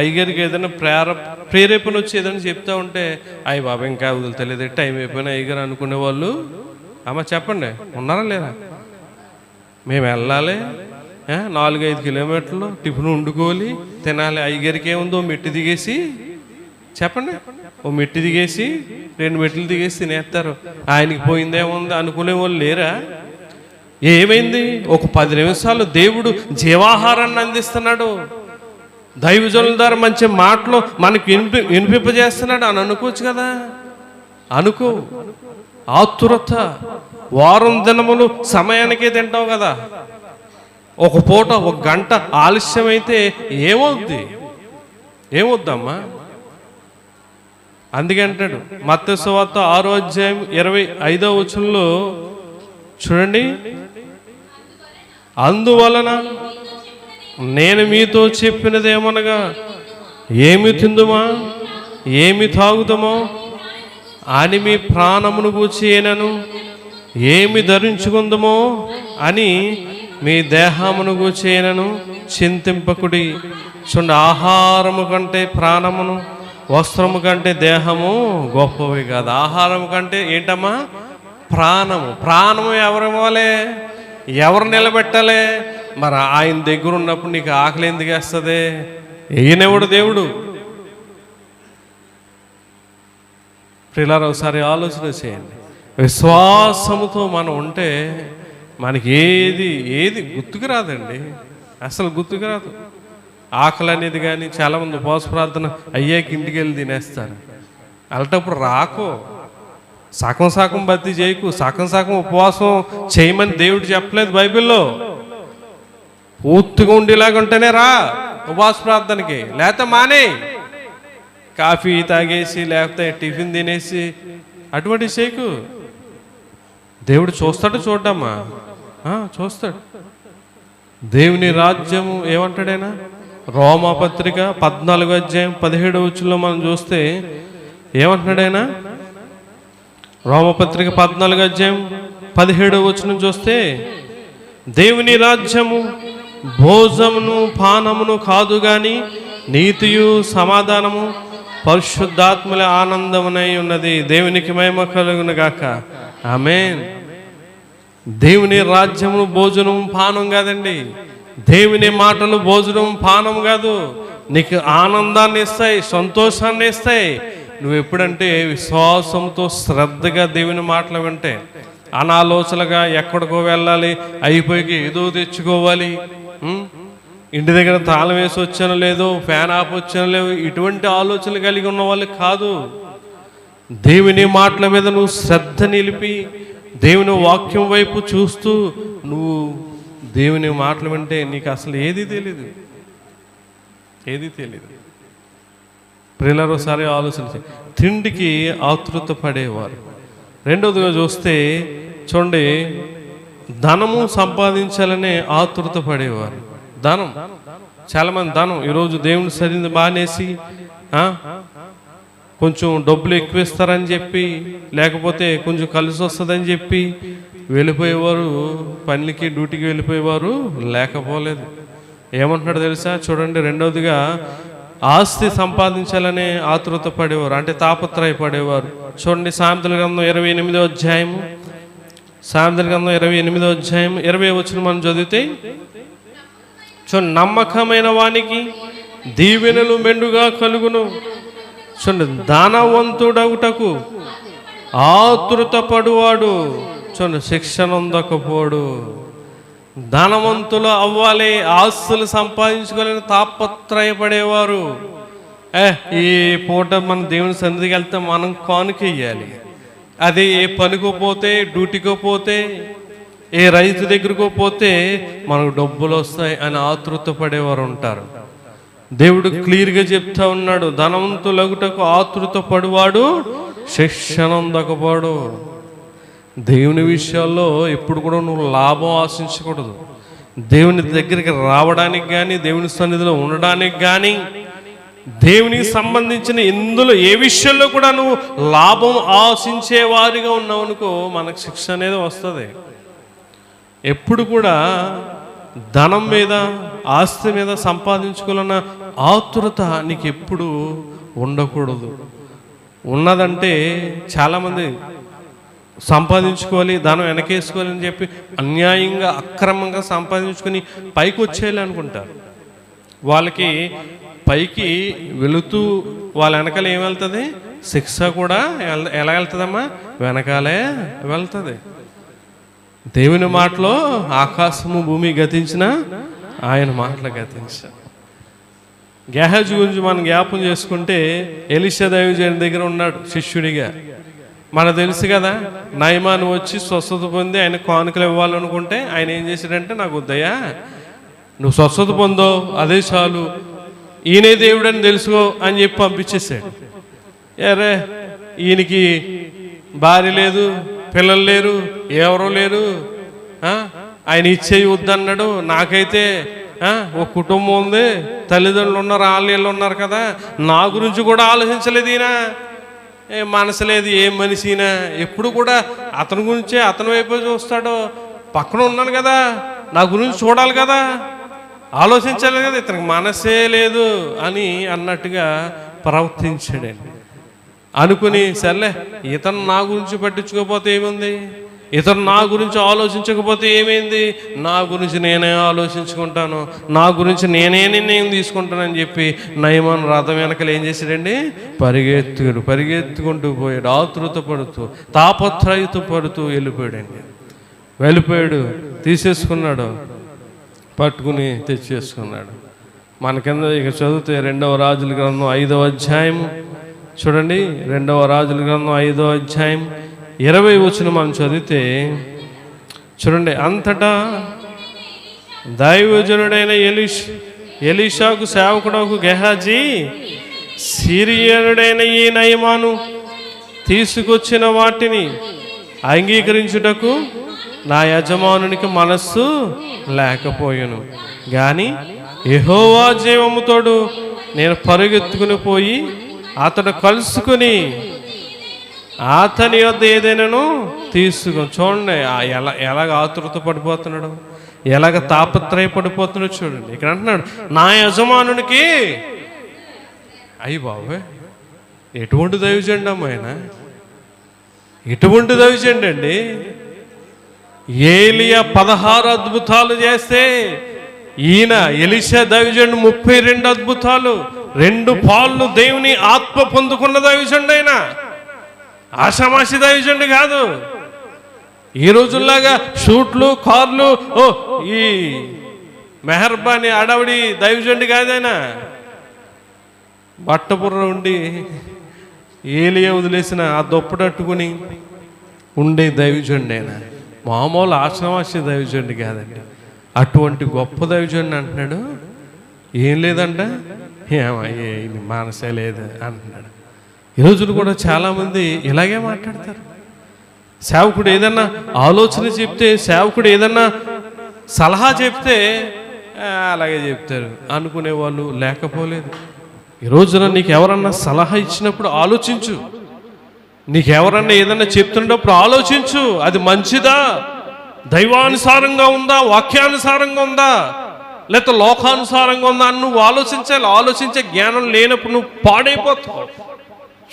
అయ్యగారికి ఏదైనా ప్రేరేపణ వచ్చి ఏదైనా చెప్తా ఉంటే, అయ్యి బాబా ఇంకా వదిలితలేదు, టైం అయిపోయినా అయ్యగారు అనుకునే వాళ్ళు అమ్మ చెప్పండి, ఉన్నారా లేదా? మేము వెళ్ళాలి, 4-5 కిలోమీటర్లు టిఫిన్ వండుకోవాలి, తినాలి. అయ్యగారికి ఏముందో మెట్టు దిగేసి చెప్పండి, ఓ మెట్టు దిగేసి 2 మెట్లు దిగేసి తినేస్తారు. ఆయనకి పోయిందేముంది అనుకునే వాళ్ళు లేరా? ఏమైంది? ఒక 10 నిమిషాలు దేవుడు జీవాహారాన్ని అందిస్తున్నాడు, దైవజనుల ద్వారా మంచి మాటలు మనకి వినిపింపజేస్తున్నాడు అని అనుకోవచ్చు కదా. అనుకో. ఆతురత, వారం దినములు సమయానికే తింటావు కదా. ఒక పూట 1 గంట ఆలస్యమైతే ఏమవుద్దమ్మా? అందుకే అంటాడు మత్తయి సువార్త 6వ అధ్యాయం 25వ వచనంలో చూడండి, అందువలన నేను మీతో చెప్పినదేమనగా, ఏమి తిందుమా, ఏమి తాగుదామో అని మీ ప్రాణమును గూర్చినను, ఏమి ధరించుకుందామో అని మీ దేహమును గూర్చినను చింతింపకుడి. చూడండి, ఆహారము కంటే ప్రాణమును, వస్త్రము కంటే దేహము గొప్పవి కాదు. ఆహారం కంటే ఏంటమ్మా? ప్రాణము. ప్రాణము ఎవరు ఇవ్వాలి? ఎవరు నిలబెట్టాలి? మరి ఆయన దగ్గర ఉన్నప్పుడు నీకు ఆకలి ఎందుకు వేస్తుంది? ఈయనెవడు? దేవుడు. ప్రియులారా, ఒకసారి ఆలోచన చేయండి. విశ్వాసముతో మనం ఉంటే మనకి ఏది గుర్తుకు రాదండి, అసలు గుర్తుకు రాదు. ఆకలి అనేది కానీ చాలామంది ఉపవాస ప్రార్థన అయ్యాక ఇంటికి వెళ్ళి తినేస్తారు. అలాంటప్పుడు రాకో, సగం భర్తీ చేయకు, సగం ఉపవాసం చేయమని దేవుడు చెప్పలేదు బైబిల్లో. పూర్తిగా ఉండేలాగా ఉంటేనే రా ఉపవాస ప్రార్థనకి, లేకపోతే మానే. కాఫీ తాగేసి లేకపోతే టిఫిన్ తినేసి అటువంటి చేయకు. దేవుడు చూస్తాడు చూడ్డమ్మా, చూస్తాడు. దేవుని రాజ్యము ఏమంటాడైనా? రోమాపత్రిక 14:17 మనం చూస్తే ఏమంటున్నాడైనా? రోమపత్రిక 14:17 చూస్తే, దేవుని రాజ్యము భోజమును పానమును కాదు గాని నీతియు సమాధానము పరిశుద్ధాత్మల ఆనందమునై ఉన్నది. దేవునికి మహిమ కలుగును గాక. ఆమేన్. దేవుని రాజ్యము భోజనం పానం కాదండి. దేవుని మాటలు భోజనం పానం కాదు. నీకు ఆనందాన్ని ఇస్తాయి, సంతోషాన్ని ఇస్తాయి. నువ్వు ఎప్పుడంటే విశ్వాసంతో శ్రద్ధగా దేవుని మాటలు వింటే, అనాలోచనగా ఎక్కడికో వెళ్ళాలి, అయిపోయి ఏదో తెచ్చుకోవాలి, ఇంటి దగ్గర తాళం వేసి వచ్చానో లేదో, ఫ్యాన్ ఆఫ్ వచ్చానో లేదో, ఇటువంటి ఆలోచనలు కలిగి ఉన్న వాళ్ళు కాదు. దేవుని మాటల మీద నువ్వు శ్రద్ధ నిలిపి దేవుని వాక్యం వైపు చూస్తూ నువ్వు దేవుని మాటలు వింటే నీకు అసలు ఏది తెలీదు. ప్రియులారా, ఒకసారి ఆలోచించి, తిండికి ఆతృత పడేవారు. రెండవదిగా చూస్తే చూడండి, ధనము సంపాదించాలనే ఆతృత పడేవారు. ధనం, చాలామంది ధనం ఈరోజు దేవుని సరిని మానేసి కొంచెం డబ్బులు ఎక్కువ ఇస్తారని చెప్పి, లేకపోతే కొంచెం కలిసి వస్తుందని చెప్పి వెళ్ళిపోయేవారు, పనికి డ్యూటీకి వెళ్ళిపోయేవారు లేకపోలేదు. ఏమంటున్నాడు తెలుసా? చూడండి, రెండవదిగా ఆస్తి సంపాదించాలనే ఆతృత పడేవారు, అంటే తాపత్రయపడేవారు. చూడండి, సామెతల గ్రంథం 28వ అధ్యాయము, సామెతల గ్రంథం 28వ అధ్యాయం 20 మనం చదివితే, చూడండి, నమ్మకమైన వానికి దీవెనలు మెండుగా కలుగును. చూడండి, ధనవంతుడగుటకు ఆతృత పడువాడు చూడండి శిక్షణ అందకపోడు. ధనవంతులు అవ్వాలి, ఆస్తులు సంపాదించుకోవాలని తాపత్రయపడేవారు. ఈ పూట మన దేవుని సన్నిధికి వెళ్తే మనం కానుక ఇయ్యాలి, అది ఏ పనికో పోతే, డ్యూటీకో పోతే, ఏ రైతు దగ్గరకో పోతే మనకు డబ్బులు వస్తాయి అని ఆతృత పడేవారు ఉంటారు. దేవుడు క్లియర్గా చెప్తా ఉన్నాడు, ధనవంతులగుటకు ఆతృత పడువాడు శిక్షణ అందకపోడు. దేవుని విషయాల్లో ఎప్పుడు కూడా నువ్వు లాభం ఆశించకూడదు. దేవుని దగ్గరికి రావడానికి కానీ, దేవుని సన్నిధిలో ఉండడానికి కానీ, దేవునికి సంబంధించిన ఇందులో ఏ విషయంలో కూడా నువ్వు లాభం ఆశించే వారిగా ఉన్నావు అనుకో, మనకు శిక్ష అనేది వస్తుంది. ఎప్పుడు కూడా ధనం మీద, ఆస్తి మీద సంపాదించుకోవాలన్న ఆతురత నీకు ఎప్పుడు ఉండకూడదు. ఉన్నదంటే చాలామంది సంపాదించుకోవాలి, ధనం వెనకేసుకోవాలి అని చెప్పి అన్యాయంగా, అక్రమంగా సంపాదించుకొని పైకి వచ్చేయాలి అనుకుంటారు. వాళ్ళకి పైకి వెళుతూ వాళ్ళ వెనకాల ఏం వెళ్తుంది? శిక్ష కూడా ఎలా వెళ్తుందమ్మా? వెనకాలే వెళ్తుంది. దేవుని మాటలో ఆకాశము భూమి గతించిన ఆయన మాటలు గతించ. గేహజీ గురించి మనం జ్ఞాపం చేసుకుంటే, ఎలీషా దైవజనుడి దగ్గర ఉన్నాడు శిష్యుడిగా. మనకు తెలుసు కదా, నయమాను వచ్చి స్వస్థత పొంది ఆయన కానుకలు ఇవ్వాలనుకుంటే ఆయన ఏం చేశాడంటే, నాకు వద్దయ్యా, నువ్వు స్వస్థత పొందో అదే చాలు, ఈయనే దేవుడని తెలుసుకో అని చెప్పి పంపించేసాడు. అరే, ఈయనకి భార్య లేదు, పిల్లలు లేరు, ఎవరూ లేరు, ఆయన ఇచ్చేయి వద్దన్నాడు. నాకైతే ఒక కుటుంబం ఉంది, తల్లిదండ్రులు ఉన్నారు, వాళ్ళు ఉన్నారు కదా, నా గురించి కూడా ఆలోచించలేదు ఈయన. మనసు లేదు, ఏం మనిషినా ఎప్పుడు కూడా అతని గురించే, అతని వైపు చూస్తాడు. పక్కన ఉన్నాను కదా, నా గురించి చూడాలి కదా, ఆలోచించాలి కదా, ఇతనికి మనసే లేదు అని అన్నట్టుగా ప్రవర్తించాడండి. అనుకుని సర్లే, ఇతను నా గురించి పట్టించుకోకపోతే ఏముంది, ఇతను నా గురించి ఆలోచించకపోతే ఏమైంది, నా గురించి నేనే ఆలోచించుకుంటాను, నా గురించి నేనే నిర్ణయం తీసుకుంటానని చెప్పి నయమాను రథం వెనకలు ఏం చేశాడండి? పరిగెత్తుకుంటూ పోయాడు. ఆతృత పడుతూ, తాపత్రయత పడుతూ వెళ్ళిపోయాడు. తీసేసుకున్నాడు, పట్టుకుని తెచ్చేసుకున్నాడు. మన కింద ఇక చదివితే 2వ రాజుల గ్రంథం 5వ అధ్యాయం చూడండి, 2వ రాజుల గ్రంథం 5వ అధ్యాయం 20 మనం చదివితే చూడండి, అంతటా దైవజనుడైన ఎలీషాకు సేవకుడు గెహాజీ సిరియనుడైన ఈ నయమాను తీసుకొచ్చిన వాటిని అంగీకరించుటకు నా యజమానునికి మనస్సు లేకపోయాను. కానీ యెహోవా జీవముతోడు నేను పరుగెత్తుకుని పోయి అతడు కలుసుకుని అతని యొద్ద ఏదైనాను తీసుకొని. చూడండి ఎలాగ ఆతురత పడిపోతున్నాడు, ఎలాగ తాపత్రయపడిపోతున్నాడు చూడండి. ఇక్కడ అంటున్నాడు నా యజమానునికి. అయ్యి బాబోయ్, ఎటువంటి దైవజండి అమ్మాయన, ఎటువంటి దైవజండి అండి. ఏలియా 16 అద్భుతాలు చేస్తే ఈయన ఎలీషా దైవజండు 32 అద్భుతాలు, 2 పాళ్ళు దేవుని ఆత్మ పొందుకున్న దైవజండు. ఆయన ఆషామాషి దైవజండు కాదు. ఈ రోజుల్లాగా షూట్లు, కార్లు, ఈ మెహర్బాని అడవిడి దైవజండు కాదు. ఆయన బట్టబుర్ర ఉండి ఏలియా వదిలేసిన ఆ దుప్పటట్టుకుని ఉండే దైవజండు. ఆయన మామూలు ఆషామాషి దైవజండు కాదండి. అటువంటి గొప్ప దైవజండు అంటున్నాడు ఏం లేదంట, మనసే లేదు అంటున్నాడు. ఈ రోజులు కూడా చాలామంది ఇలాగే మాట్లాడతారు. సేవకుడు ఏదన్నా ఆలోచన చెప్తే, సేవకుడు ఏదన్నా సలహా చెప్తే అలాగే చెప్తారు అనుకునే వాళ్ళు లేకపోలేదు. ఈ రోజున నీకు ఎవరన్నా సలహా ఇచ్చినప్పుడు ఆలోచించు. నీకెవరన్నా ఏదన్నా చెప్తున్నప్పుడు ఆలోచించు, అది మంచిదా, దైవానుసారంగా ఉందా, వాక్యానుసారంగా ఉందా, లేకపోతే లోకానుసారంగా ఉందా అని నువ్వు ఆలోచించాలి. ఆలోచించే జ్ఞానం లేనప్పుడు నువ్వు పాడైపోతావు,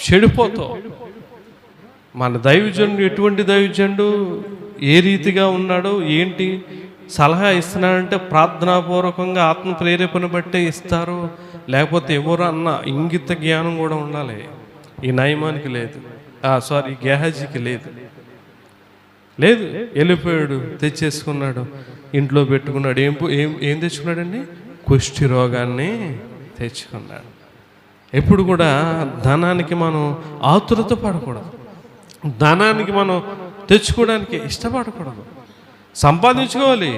చెడిపోతావు. మన దైవజనుడు ఎటువంటి దైవజనుడు, ఏ రీతిగా ఉన్నాడో ఏంటి సలహా ఇస్తున్నాడంటే ప్రార్థనాపూర్వకంగా ఆత్మ ప్రేరేపణ బట్టే ఇస్తారు, లేకపోతే ఎవరు అన్న ఇంగిత జ్ఞానం కూడా ఉండాలి. ఈ నయమానికి లేదు, ఈ గేహాజీకి లేదు. వెళ్ళిపోయాడు, తెచ్చేసుకున్నాడు, ఇంట్లో పెట్టుకున్నాడు. ఏం తెచ్చుకున్నాడండి? కుష్టి రోగాన్ని తెచ్చుకున్నాడు. ఎప్పుడు కూడా ధనానికి మనం ఆతురత పడకూడదు, ధనానికి మనం తెచ్చుకోవడానికి ఇష్టపడకూడదు. సంపాదించుకోవాలి,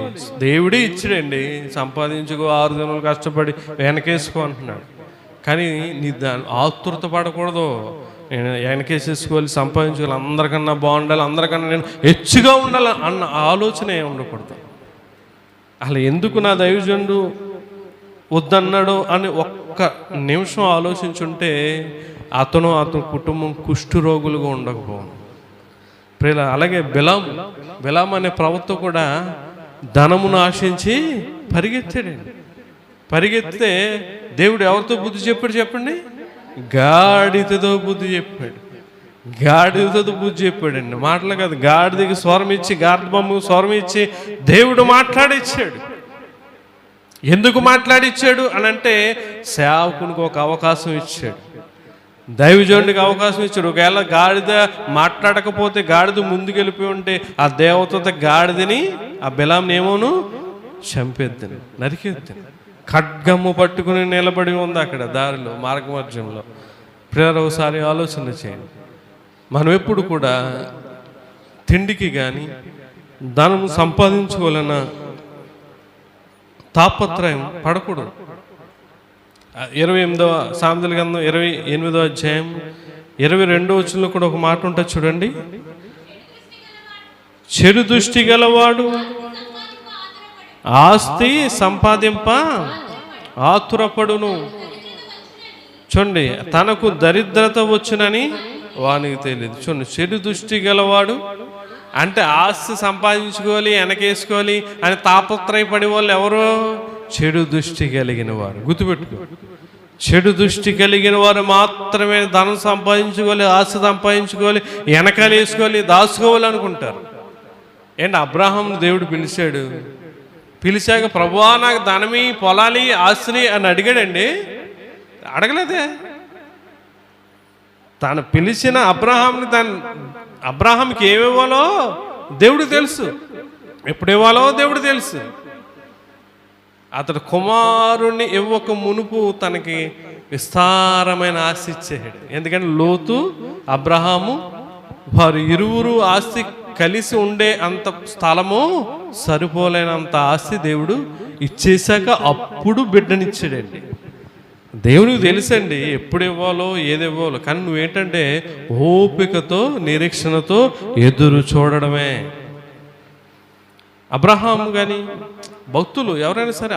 దేవుడే ఇచ్చాడండి, సంపాదించుకో, 6 దినాలు కష్టపడి వెనకేసుకో అంటున్నాడు. కానీ నీ ఆతురత పడకూడదు. నేను వెనకేసేసుకోవాలి, సంపాదించుకోవాలి, అందరికన్నా బాగుండాలి, అందరికన్నా నేను హెచ్చుగా ఉండాలి అన్న ఆలోచన ఉండకూడదు. అసలు ఎందుకు నా దైవజనుడు వద్దన్నాడు అని ఒక్క నిమిషం ఆలోచించుంటే అతని కుటుంబం కుష్ఠు రోగులుగా ఉండకపోను. ప్రియుల, అలాగే బిలాం అనే ప్రవక్త కూడా ధనమును ఆశించి పరిగెత్తాడండి. పరిగెత్తితే దేవుడు ఎవరితో బుద్ధి చెప్పాడు చెప్పండి? గాడిదతో బుద్ధి చెప్పాడు. గాడిదతో బుద్ధి చెప్పాడండి. మాటలు కాదు, గాడిదకి స్వరం ఇచ్చి, గాడిద బొమ్మకు స్వరం ఇచ్చి దేవుడు మాట్లాడిచ్చాడు. ఎందుకు మాట్లాడిచ్చాడు అని అంటే సేవకునికి ఒక అవకాశం ఇచ్చాడు, దైవజనుడికి అవకాశం ఇచ్చాడు. ఒకవేళ గాడిద మాట్లాడకపోతే, గాడిద ముందుకెళ్ళిపోయి ఉంటే ఆ దేవత గాడిదని ఆ బిలాంని ఏమోను చంపేద్దని, నరికేద్దని. ఖడ్గము పట్టుకుని నిలబడి ఉంది అక్కడ దారిలో, మార్గమధ్యంలో. ప్రియర, ఒకసారి ఆలోచన చేయండి. మనం ఎప్పుడు కూడా తిండికి కానీ ధనం సంపాదించుకోవాలన్న తాపత్రయం పడకూడదు. 28వ సామెతల గ్రంథం 28వ అధ్యాయం 22వ వచనంలో కూడా ఒక మాట ఉంటుంది చూడండి. చెడు దృష్టి గలవాడు ఆస్తి సంపాదింప ఆతురపడును. చూడండి, తనకు దరిద్రత వచ్చునని వానికి తెలియదు. చూడండి, చెడు దృష్టి గలవాడు అంటే ఆస్తి సంపాదించుకోవాలి, వెనకేసుకోవాలి అని తాపత్రయపడే వాళ్ళు ఎవరో? చెడు దృష్టి కలిగిన వారు. గుర్తుపెట్టుకో, చెడు దృష్టి కలిగిన వారు మాత్రమే ధనం సంపాదించుకోవాలి, ఆస్తి సంపాదించుకోవాలి, వెనకాల వేసుకోవాలి, దాచుకోవాలి అనుకుంటారు. ఏంటి, అబ్రాహాంను దేవుడు పిలిచాడు. పిలిచాక ప్రభువా నాకు ధనమి, పొలాలి, ఆస్తిని అని అడిగాడండి? అడగలేదే. తను పిలిచిన అబ్రాహాంకి ఏమివ్వాలో దేవుడు తెలుసు, ఎప్పుడు ఇవ్వాలో దేవుడు తెలుసు. అతడు కుమారుణ్ణి ఇవ్వక మునుపు తనకి విస్తారమైన ఆస్తి ఇచ్చేసాడు. ఎందుకంటే లోతు, అబ్రహాము వారు ఇరువురు ఆస్తి కలిసి ఉండే అంత స్థలము సరిపోలేనంత ఆస్తి దేవుడు ఇచ్చేశాక అప్పుడు బిడ్డనిచ్చాడండి. దేవునికి తెలుసండి ఎప్పుడు ఇవ్వాలో ఏది ఇవ్వాలో, కానీ నువ్వేంటంటే ఓపికతో నిరీక్షణతో ఎదురు చూడడమే. అబ్రహాము కానీ భక్తులు ఎవరైనా సరే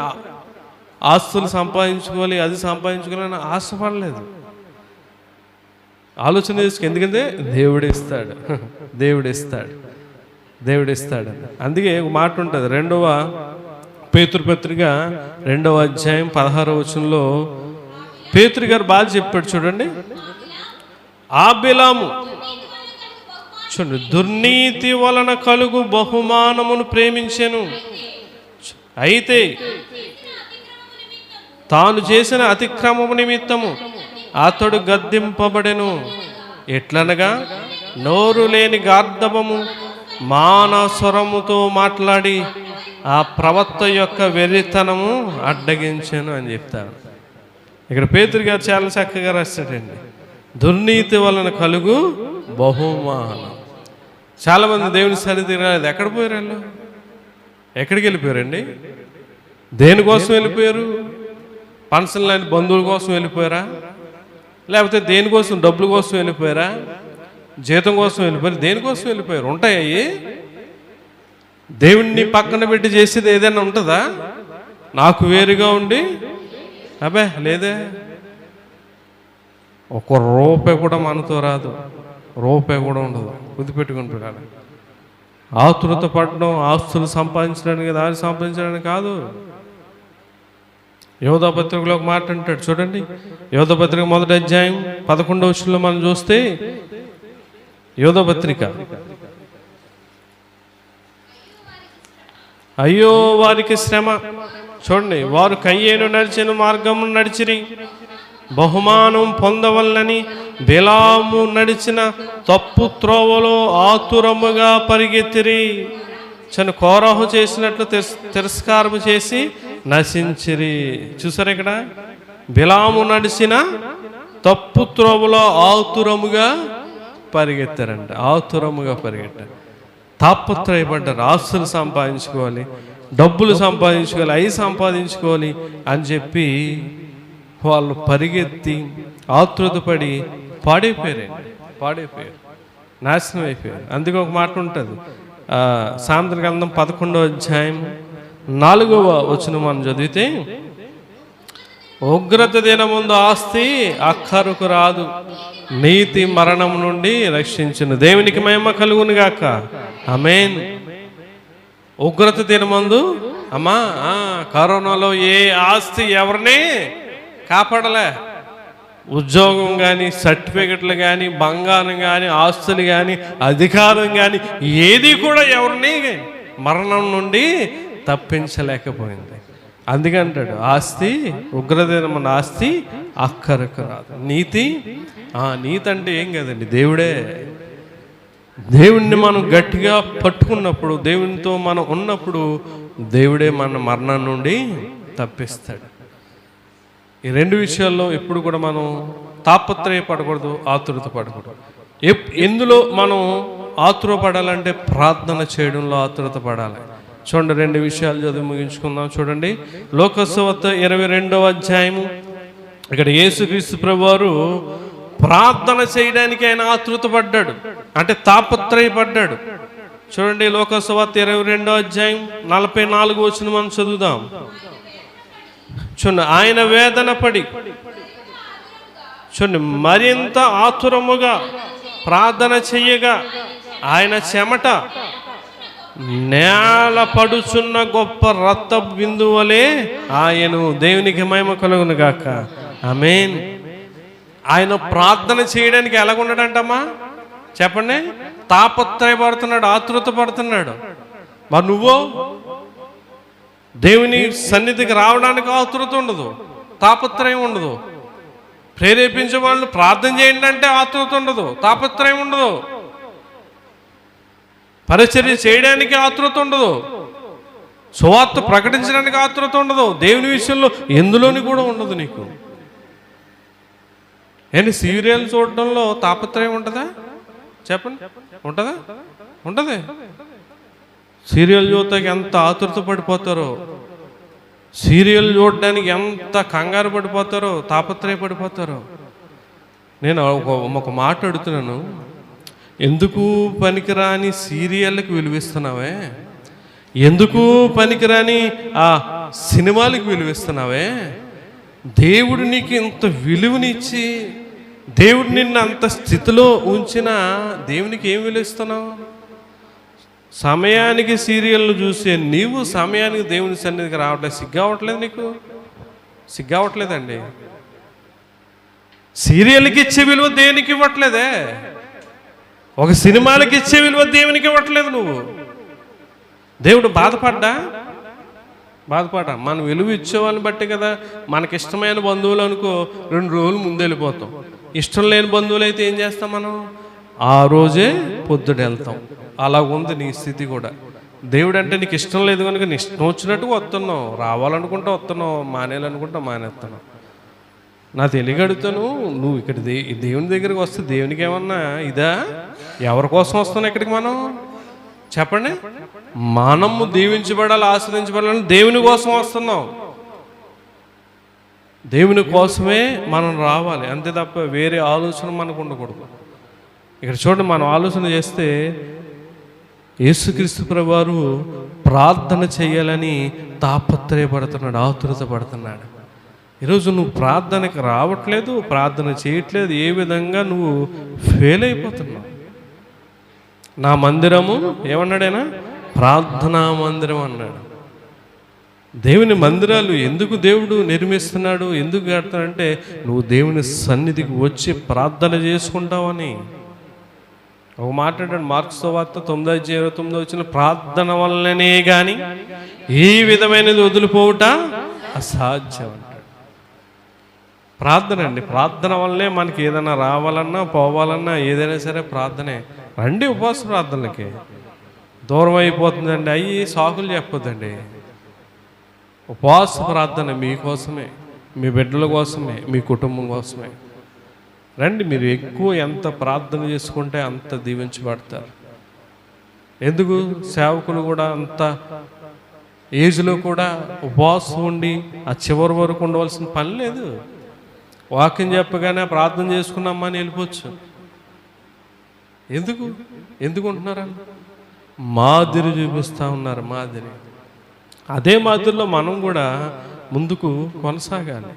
ఆస్తులు సంపాదించుకోవాలి, అది సంపాదించుకోవాలని ఆశపడలేదు. ఆలోచన చేసుకు, ఎందుకంటే దేవుడు ఇస్తాడు, దేవుడు ఇస్తాడు, దేవుడు ఇస్తాడు. అందుకే ఒక మాట ఉంటుంది, 2వ పేతురు పత్రిక 2వ అధ్యాయం 16వ వచనంలో పేతురు గారు బాగా చెప్పాడు చూడండి. ఆబిలాము చూడండి, దుర్నీతి వలన కలుగు బహుమానమును ప్రేమించెను, అయితే తాను చేసిన అతిక్రమము నిమిత్తము అతడు గద్దింపబడెను. ఎట్లనగా నోరు లేని గార్ధబము మానస్వరముతో మాట్లాడి ఆ ప్రవక్త యొక్క వెర్రితనము అడ్డగించెను అని చెప్తారు. ఇక్కడ పేతురు గారు చాలా చక్కగా రాస్తాడండి, దుర్నీతి వలన కలుగు బహుమానం. చాలామంది దేవుని సన్నిధికి రాలేదు. ఎక్కడ పోయారు వాళ్ళు? ఎక్కడికి వెళ్ళిపోయారండి? దేనికోసం వెళ్ళిపోయారు? పెన్షన్ లాంటి బంధువుల కోసం వెళ్ళిపోయారా? లేకపోతే దేనికోసం? డబ్బుల కోసం వెళ్ళిపోయారా? జీతం కోసం వెళ్ళిపోయారు? దేనికోసం వెళ్ళిపోయారు? ఉంటాయి. దేవుణ్ణి పక్కన పెట్టి చేసేది ఏదైనా ఉంటుందా? నాకు వేరుగా ఉండి అబ్బే లేదే. ఒక రూపాయి కూడా మనతో రాదు, రూపాయి కూడా ఉండదు. గుర్తుపెట్టుకుంటున్నాను. ఆతురత పడడం ఆస్తులు సంపాదించడానికి, దాన్ని సంపాదించడానికి కాదు. యోధా పత్రికలో ఒక మాట అంటాడు చూడండి. యోధా పత్రిక 1వ అధ్యాయం 11వ వచనంలో మనం చూస్తే, యోధా పత్రిక, అయ్యో వారికి శ్రమ. చూడండి, వారు కయ్యేను నడిచిన మార్గము నడిచిరి, బహుమానం పొందవల్లని బిలాము నడిచిన తప్పు త్రోవలో ఆతురముగా పరిగెత్తిరి. కోరహు చేసినట్లు తిరస్కారము చేసి నశించిరి. చూసారు ఇక్కడ, బిలాము నడిచిన తప్పు త్రోవలో ఆతురముగా పరిగెత్తారంట. ఆతురముగా పరిగెత్తారు, తాపత్రయపడ్డారు. ఆస్తులు సంపాదించుకోవాలి, డబ్బులు సంపాదించుకోవాలి, అవి సంపాదించుకోవాలి అని చెప్పి వాళ్ళు పరిగెత్తి ఆతృతపడి పాడైపోయారు, నాశనం అయిపోయారు. అందుకే ఒక మాట ఉంటుంది, సామెతల గ్రంథం 11వ అధ్యాయం 4వ వచనం మనం చదివితే, ఉగ్రత దినముందు ఆస్తి అక్కరకు రాదు, నీతి మరణం నుండి రక్షించును. దేవునికి మహిమ కలుగును గాక. ఆమేన్. ఉగ్రత దినమందు అమ్మా కరోనాలో ఏ ఆస్తి ఎవరిని కాపాడలే. ఉద్యోగం కానీ, సర్టిఫికెట్లు కానీ, బంగారం కానీ, ఆస్తులు కానీ, అధికారం కానీ ఏది కూడా ఎవరిని మరణం నుండి తప్పించలేకపోయింది. అందుకంటాడు, ఆస్తి ఉగ్రదినమున ఆస్తి అక్కరకు రాదు. నీతి నీతి అంటే ఏం కదండి, దేవుడే. దేవుణ్ణి మనం గట్టిగా పట్టుకున్నప్పుడు, దేవునితో మనం ఉన్నప్పుడు దేవుడే మన మరణం నుండి తప్పిస్తాడు. ఈ 2 విషయాల్లో ఎప్పుడు కూడా మనం తాపత్రయపడకూడదు, ఆతురత పడకూడదు. ఎందులో మనం ఆతురపడాలంటే ప్రార్థన చేయడంలో ఆతురత పడాలి. చూడండి, 2 విషయాలు చదివి ముగించుకుందాం. చూడండి, లోకసువార్త 22వ అధ్యాయము. ఇక్కడ యేసుక్రీస్తు ప్రభువారు ప్రార్థన చేయడానికి ఆయన ఆతృత పడ్డాడు, అంటే తాపత్రయపడ్డాడు. చూడండి, లోకసువార్త 22వ అధ్యాయం 44వ వచనం మనం చదువుదాం. చూడండి, ఆయన వేదన పడి, చూడండి, మరింత ఆతురముగా ప్రార్థన చెయ్యగా ఆయన చెమట నేల పడుచున్న గొప్ప రక్త బిందువులే ఆయను. దేవునికి మహిమ కలుగును గాక. ఆమేన్. ఆయన ప్రార్థన చేయడానికి ఎలాగున్నాడంటమ్మా చెప్పండి? తాపత్రయపడుతున్నాడు, ఆతృత పడుతున్నాడు. మరి నువ్వు దేవుని సన్నిధికి రావడానికి ఆతృత ఉండదు, తాపత్రయం ఉండదు. ప్రేరేపించే వాళ్ళు ప్రార్థన చేయండి అంటే ఆతృత ఉండదు, తాపత్రయం ఉండదు. పరిచర్య చేయడానికి ఆతృత ఉండదు, సువార్త ప్రకటించడానికి ఆతృత ఉండదు, దేవుని విషయంలో ఎందులోని కూడా ఉండదు నీకు. ఏంటి సీరియల్ చూడడంలో తాపత్రయం ఉంటుందా చెప్పండి? ఉంటుందా? ఉంటుంది. సీరియల్ చూడటానికి ఎంత ఆతృత పడిపోతారో. సీరియల్ చూడడానికి ఎంత కంగారు పడిపోతారో, తాపత్రయపడిపోతారో. నేను ఒక మాట అడుగుతున్నాను, ఎందుకు పనికిరాని సీరియళ్ళకి విలువిస్తున్నావే? ఎందుకు పనికిరాని ఆ సినిమాలకు విలువిస్తున్నావే? దేవుడు నీకు ఇంత విలువనిచ్చి, దేవుడు నిన్ను అంత స్థితిలో ఉంచిన దేవునికి ఏం విలువిస్తున్నావు? సమయానికి సీరియల్ను చూసే నీవు సమయానికి దేవుని సన్నిధికి రావట్లేదు. సిగ్గవట్లేదు నీకు? సిగ్గవట్లేదండి. సీరియల్కి ఇచ్చే విలువ దేనికి ఇవ్వట్లేదే? ఒక సినిమాలకి ఇచ్చే విలువ దేవునికి ఇవ్వట్లేదు నువ్వు. దేవుడు బాధపడ్డా? మనం విలువ ఇచ్చేవాళ్ళని బట్టి కదా. మనకిష్టమైన బంధువులు అనుకో 2 రోజులు ముందు వెళ్ళిపోతాం. ఇష్టం లేని బంధువులు అయితే ఏం చేస్తాం మనం? ఆ రోజే పొద్దున వెళ్తాం. అలా ఉంది నీ స్థితి కూడా. దేవుడు అంటే నీకు ఇష్టం లేదు కనుక నీ ఇష్టం వచ్చినట్టుగా వస్తున్నావు. రావాలనుకుంటా వస్తున్నావు, మానేయాలనుకుంటా మానేస్తున్నావు. నా తెలియగడుగుతాను, నువ్వు ఇక్కడ దేవుని దగ్గరికి వస్తే దేవునికి ఏమన్నా ఇదా? ఎవరి కోసం వస్తున్నావు ఇక్కడికి మనం? చెప్పండి. మనము దీవించబడాలి, ఆశ్రదించబడాలని దేవుని కోసం వస్తున్నాం. దేవుని కోసమే మనం రావాలి, అంతే తప్ప వేరే ఆలోచన మనకు ఉండకూడదు. ఇక్కడ చూడండి, మనం ఆలోచన చేస్తే యేసుక్రీస్తు ప్రభువారు ప్రార్థన చేయాలని తాపత్రయపడుతున్నాడు, ఆతురత పడుతున్నాడు. ఈరోజు నువ్వు ప్రార్థనకి రావట్లేదు, ప్రార్థన చేయట్లేదు. ఏ విధంగా నువ్వు ఫెయిల్ అయిపోతున్నావు. నా మందిరము ఏమన్నాడైనా? ప్రార్థనా మందిరం అన్నాడు. దేవుని మందిరాలు ఎందుకు దేవుడు నిర్మిస్తున్నాడు, ఎందుకు కడతాడంటే నువ్వు దేవుని సన్నిధికి వచ్చి ప్రార్థన చేసుకుంటావని. ఒక మాట్లాడాడు మార్కు సువార్త 9:29 వచ్చిన, ప్రార్థన వల్లనే కానీ ఏ విధమైనది వదిలిపోవుట అసాధ్యం అంటాడు. ప్రార్థన అండి, ప్రార్థన వల్లనే మనకి ఏదైనా రావాలన్నా పోవాలన్నా ఏదైనా సరే ప్రార్థనే. రండి ఉపవాస ప్రార్థనలకి. దూరం అయిపోతుందండి అయ్యి సాకులు చెప్పొద్దండి. ఉపవాస ప్రార్థన మీకోసమే, మీ బిడ్డల కోసమే, మీ కుటుంబం కోసమే. రండి, మీరు ఎక్కువ ఎంత ప్రార్థన చేసుకుంటే అంత దీవించబడతారు. ఎందుకు సేవకులు కూడా అంత ఏజ్లో కూడా ఉపవాసం ఉండి ఆ చివరి వరకు ఉండవలసిన పని లేదు. వాక్యం చెప్పగానే ప్రార్థన చేసుకున్నామా అని వెళ్ళిపోవచ్చు. ఎందుకు ఉంటున్నారా? మాదిరి చూపిస్తూ ఉన్నారు, మాదిరి. అదే మాదిరిలో మనం కూడా ముందుకు కొనసాగాలి.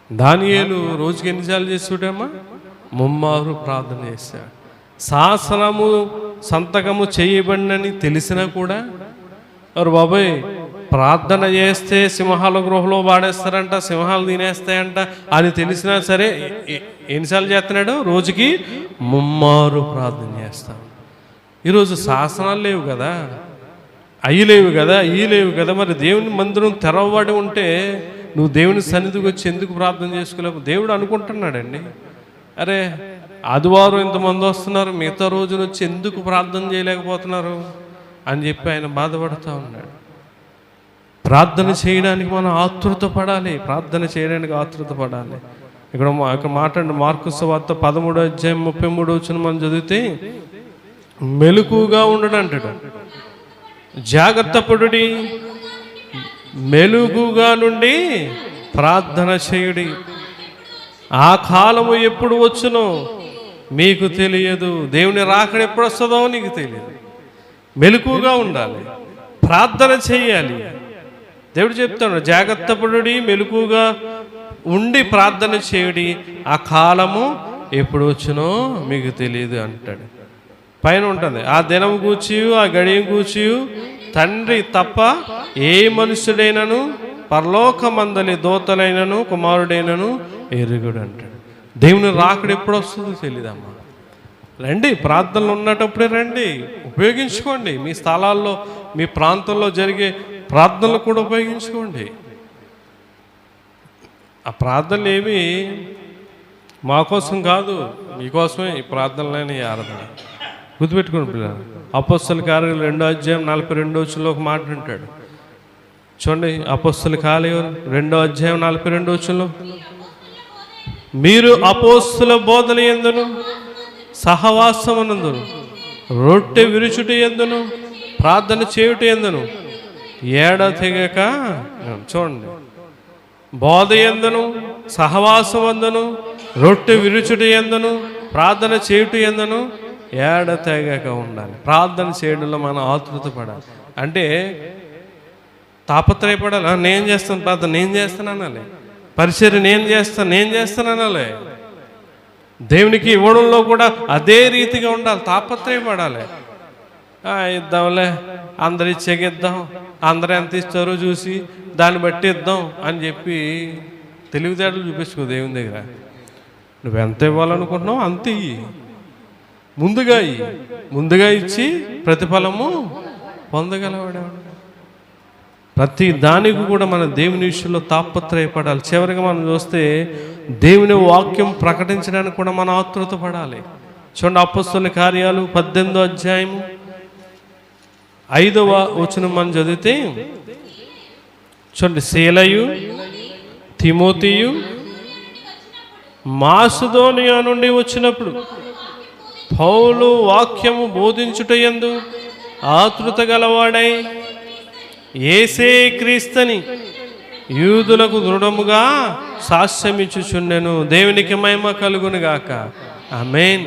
దానియేలు రోజుకి ఎన్నిసార్లు చేస్తాడమ్మా? 3 ప్రార్థన చేశాడు. శాసనము సంతకము చేయబడినని తెలిసినా కూడా, ఎవరు బాబాయ్ ప్రార్థన చేస్తే సింహాల గృహలో వాడేస్తారంట, సింహాలు తినేస్తాయంట అని తెలిసినా సరే ఎన్నిసార్లు చేస్తున్నాడు? రోజుకి 3 ప్రార్థన చేస్తాం. ఈరోజు శాసనాలు లేవు కదా, అవి లేవు కదా, ఇవి లేవు కదా. మరి దేవుని మందిరం తెరవబడి ఉంటే నువ్వు దేవుని సన్నిధికి వచ్చి ఎందుకు ప్రార్థన చేసుకోలేవు? దేవుడు అనుకుంటున్నాడండి, అరే ఆదివారం ఇంతమంది వస్తున్నారు, మిగతా రోజున వచ్చి ఎందుకు ప్రార్థన చేయలేకపోతున్నారు అని చెప్పి ఆయన బాధపడుతూ ఉన్నాడు. ప్రార్థన చేయడానికి మనం ఆతృత పడాలి, ప్రార్థన చేయడానికి ఆతృత పడాలి. ఇక్కడ మాట్లాడండి, మార్కు సువార్త 13:33 మనం చదివితే, మెలకుగా ఉండడు అంటాడు. జాగ్రత్త పడుడి, మెలుగుగా నుండి ప్రార్థన చేయుడి. ఆ కాలము ఎప్పుడు వచ్చునో మీకు తెలియదు. దేవుని రాకడ ఎప్పుడు వస్తుందో నీకు తెలియదు. మెలకుగా ఉండాలి, ప్రార్థన చేయాలి. దేవుడు చెప్తాడు, జాగ్రత్త పడుడి, మెలకుగా ఉండి ప్రార్థన చేయుడి. ఆ కాలము ఎప్పుడు వచ్చునో మీకు తెలియదు అంటాడు. పైన ఉంటుంది, ఆ దినం కూర్చి ఆ గడియం కూర్చి తండ్రి తప్ప ఏ మనుషుడైనను పరలోకమందలి దూతలైనను కుమారుడైనను ఎరుగుడు అంటాడు. దేవుని రాకడ ఎప్పుడు వస్తుందో తెలియదమ్మా. రండి, ప్రార్థనలు ఉన్నటప్పుడే రండి, ఉపయోగించుకోండి. మీ స్థలాల్లో మీ ప్రాంతంలో జరిగే ప్రార్థనలు కూడా ఉపయోగించుకోండి. ఆ ప్రార్థనలు ఏవి మా కోసం కాదు, మీకోసమే ఈ ప్రార్థనలని ఆరాధన. గుర్తుపెట్టుకోండి పిల్లలు. అపోస్తల కార్యాలు 2:42 ఒక మాట అంటాడు చూడండి. అపోస్తల కార్యాలు 2:42 మీరు అపోస్తల బోధన యందును సహవాసమునందును రొట్టె విరుచుట యందును ప్రార్థన చేయుట యందును ఎడతెగక చూడండి, బోధ యందును సహవాసం అందును రొట్టె విరుచుట యందును ప్రార్థన చేయుట యందును ఎడతెగక ఉండాలి. ప్రార్థన చేయడంలో మనం ఆతృత పడాలి. అంటే తాపత్రయపడాలి. నేను చేస్తాను ప్రార్థన, నేను చేస్తాను అనాలి. పరిచర్య నేను చేస్తాను అనాలి. దేవునికి ఇవ్వడంలో కూడా అదే రీతిగా ఉండాలి, తాపత్రయపడాలి. ఇద్దాంలే, అందరు ఇచ్చేగిద్దాం, అందరు ఎంత ఇస్తారో చూసి దాన్ని బట్టి ఇద్దాం అని చెప్పి తెలివితేటలు చూపించుకో దేవుని దగ్గర. నువ్వు ఎంత ఇవ్వాలనుకుంటున్నావు అంత ఇయ్యి, ముందుగా ఇచ్చి ప్రతిఫలము పొందగలవాడేవాడు. ప్రతి దానికి కూడా మన దేవుని విషయంలో తాపత్రయపడాలి. చివరిగా మనం చూస్తే దేవుని వాక్యం ప్రకటించడానికి కూడా మనం ఆతృత పడాలి. చూడండి, అపొస్తలుల కార్యాలు 18వ అధ్యాయము 5వ వచనం మనం చదివితే చూడండి, శీలయు తిమోతియు మాసిదోనియా నుండి వచ్చినప్పుడు పౌలు వాక్యము బోధించుటయందు ఆతృత గలవాడై యేసే క్రీస్తుని యూదులకు దృఢముగా సాక్ష్యమిచ్చుచుండెను. దేవునికి మహిమ కలుగును గాక. ఆమేన్.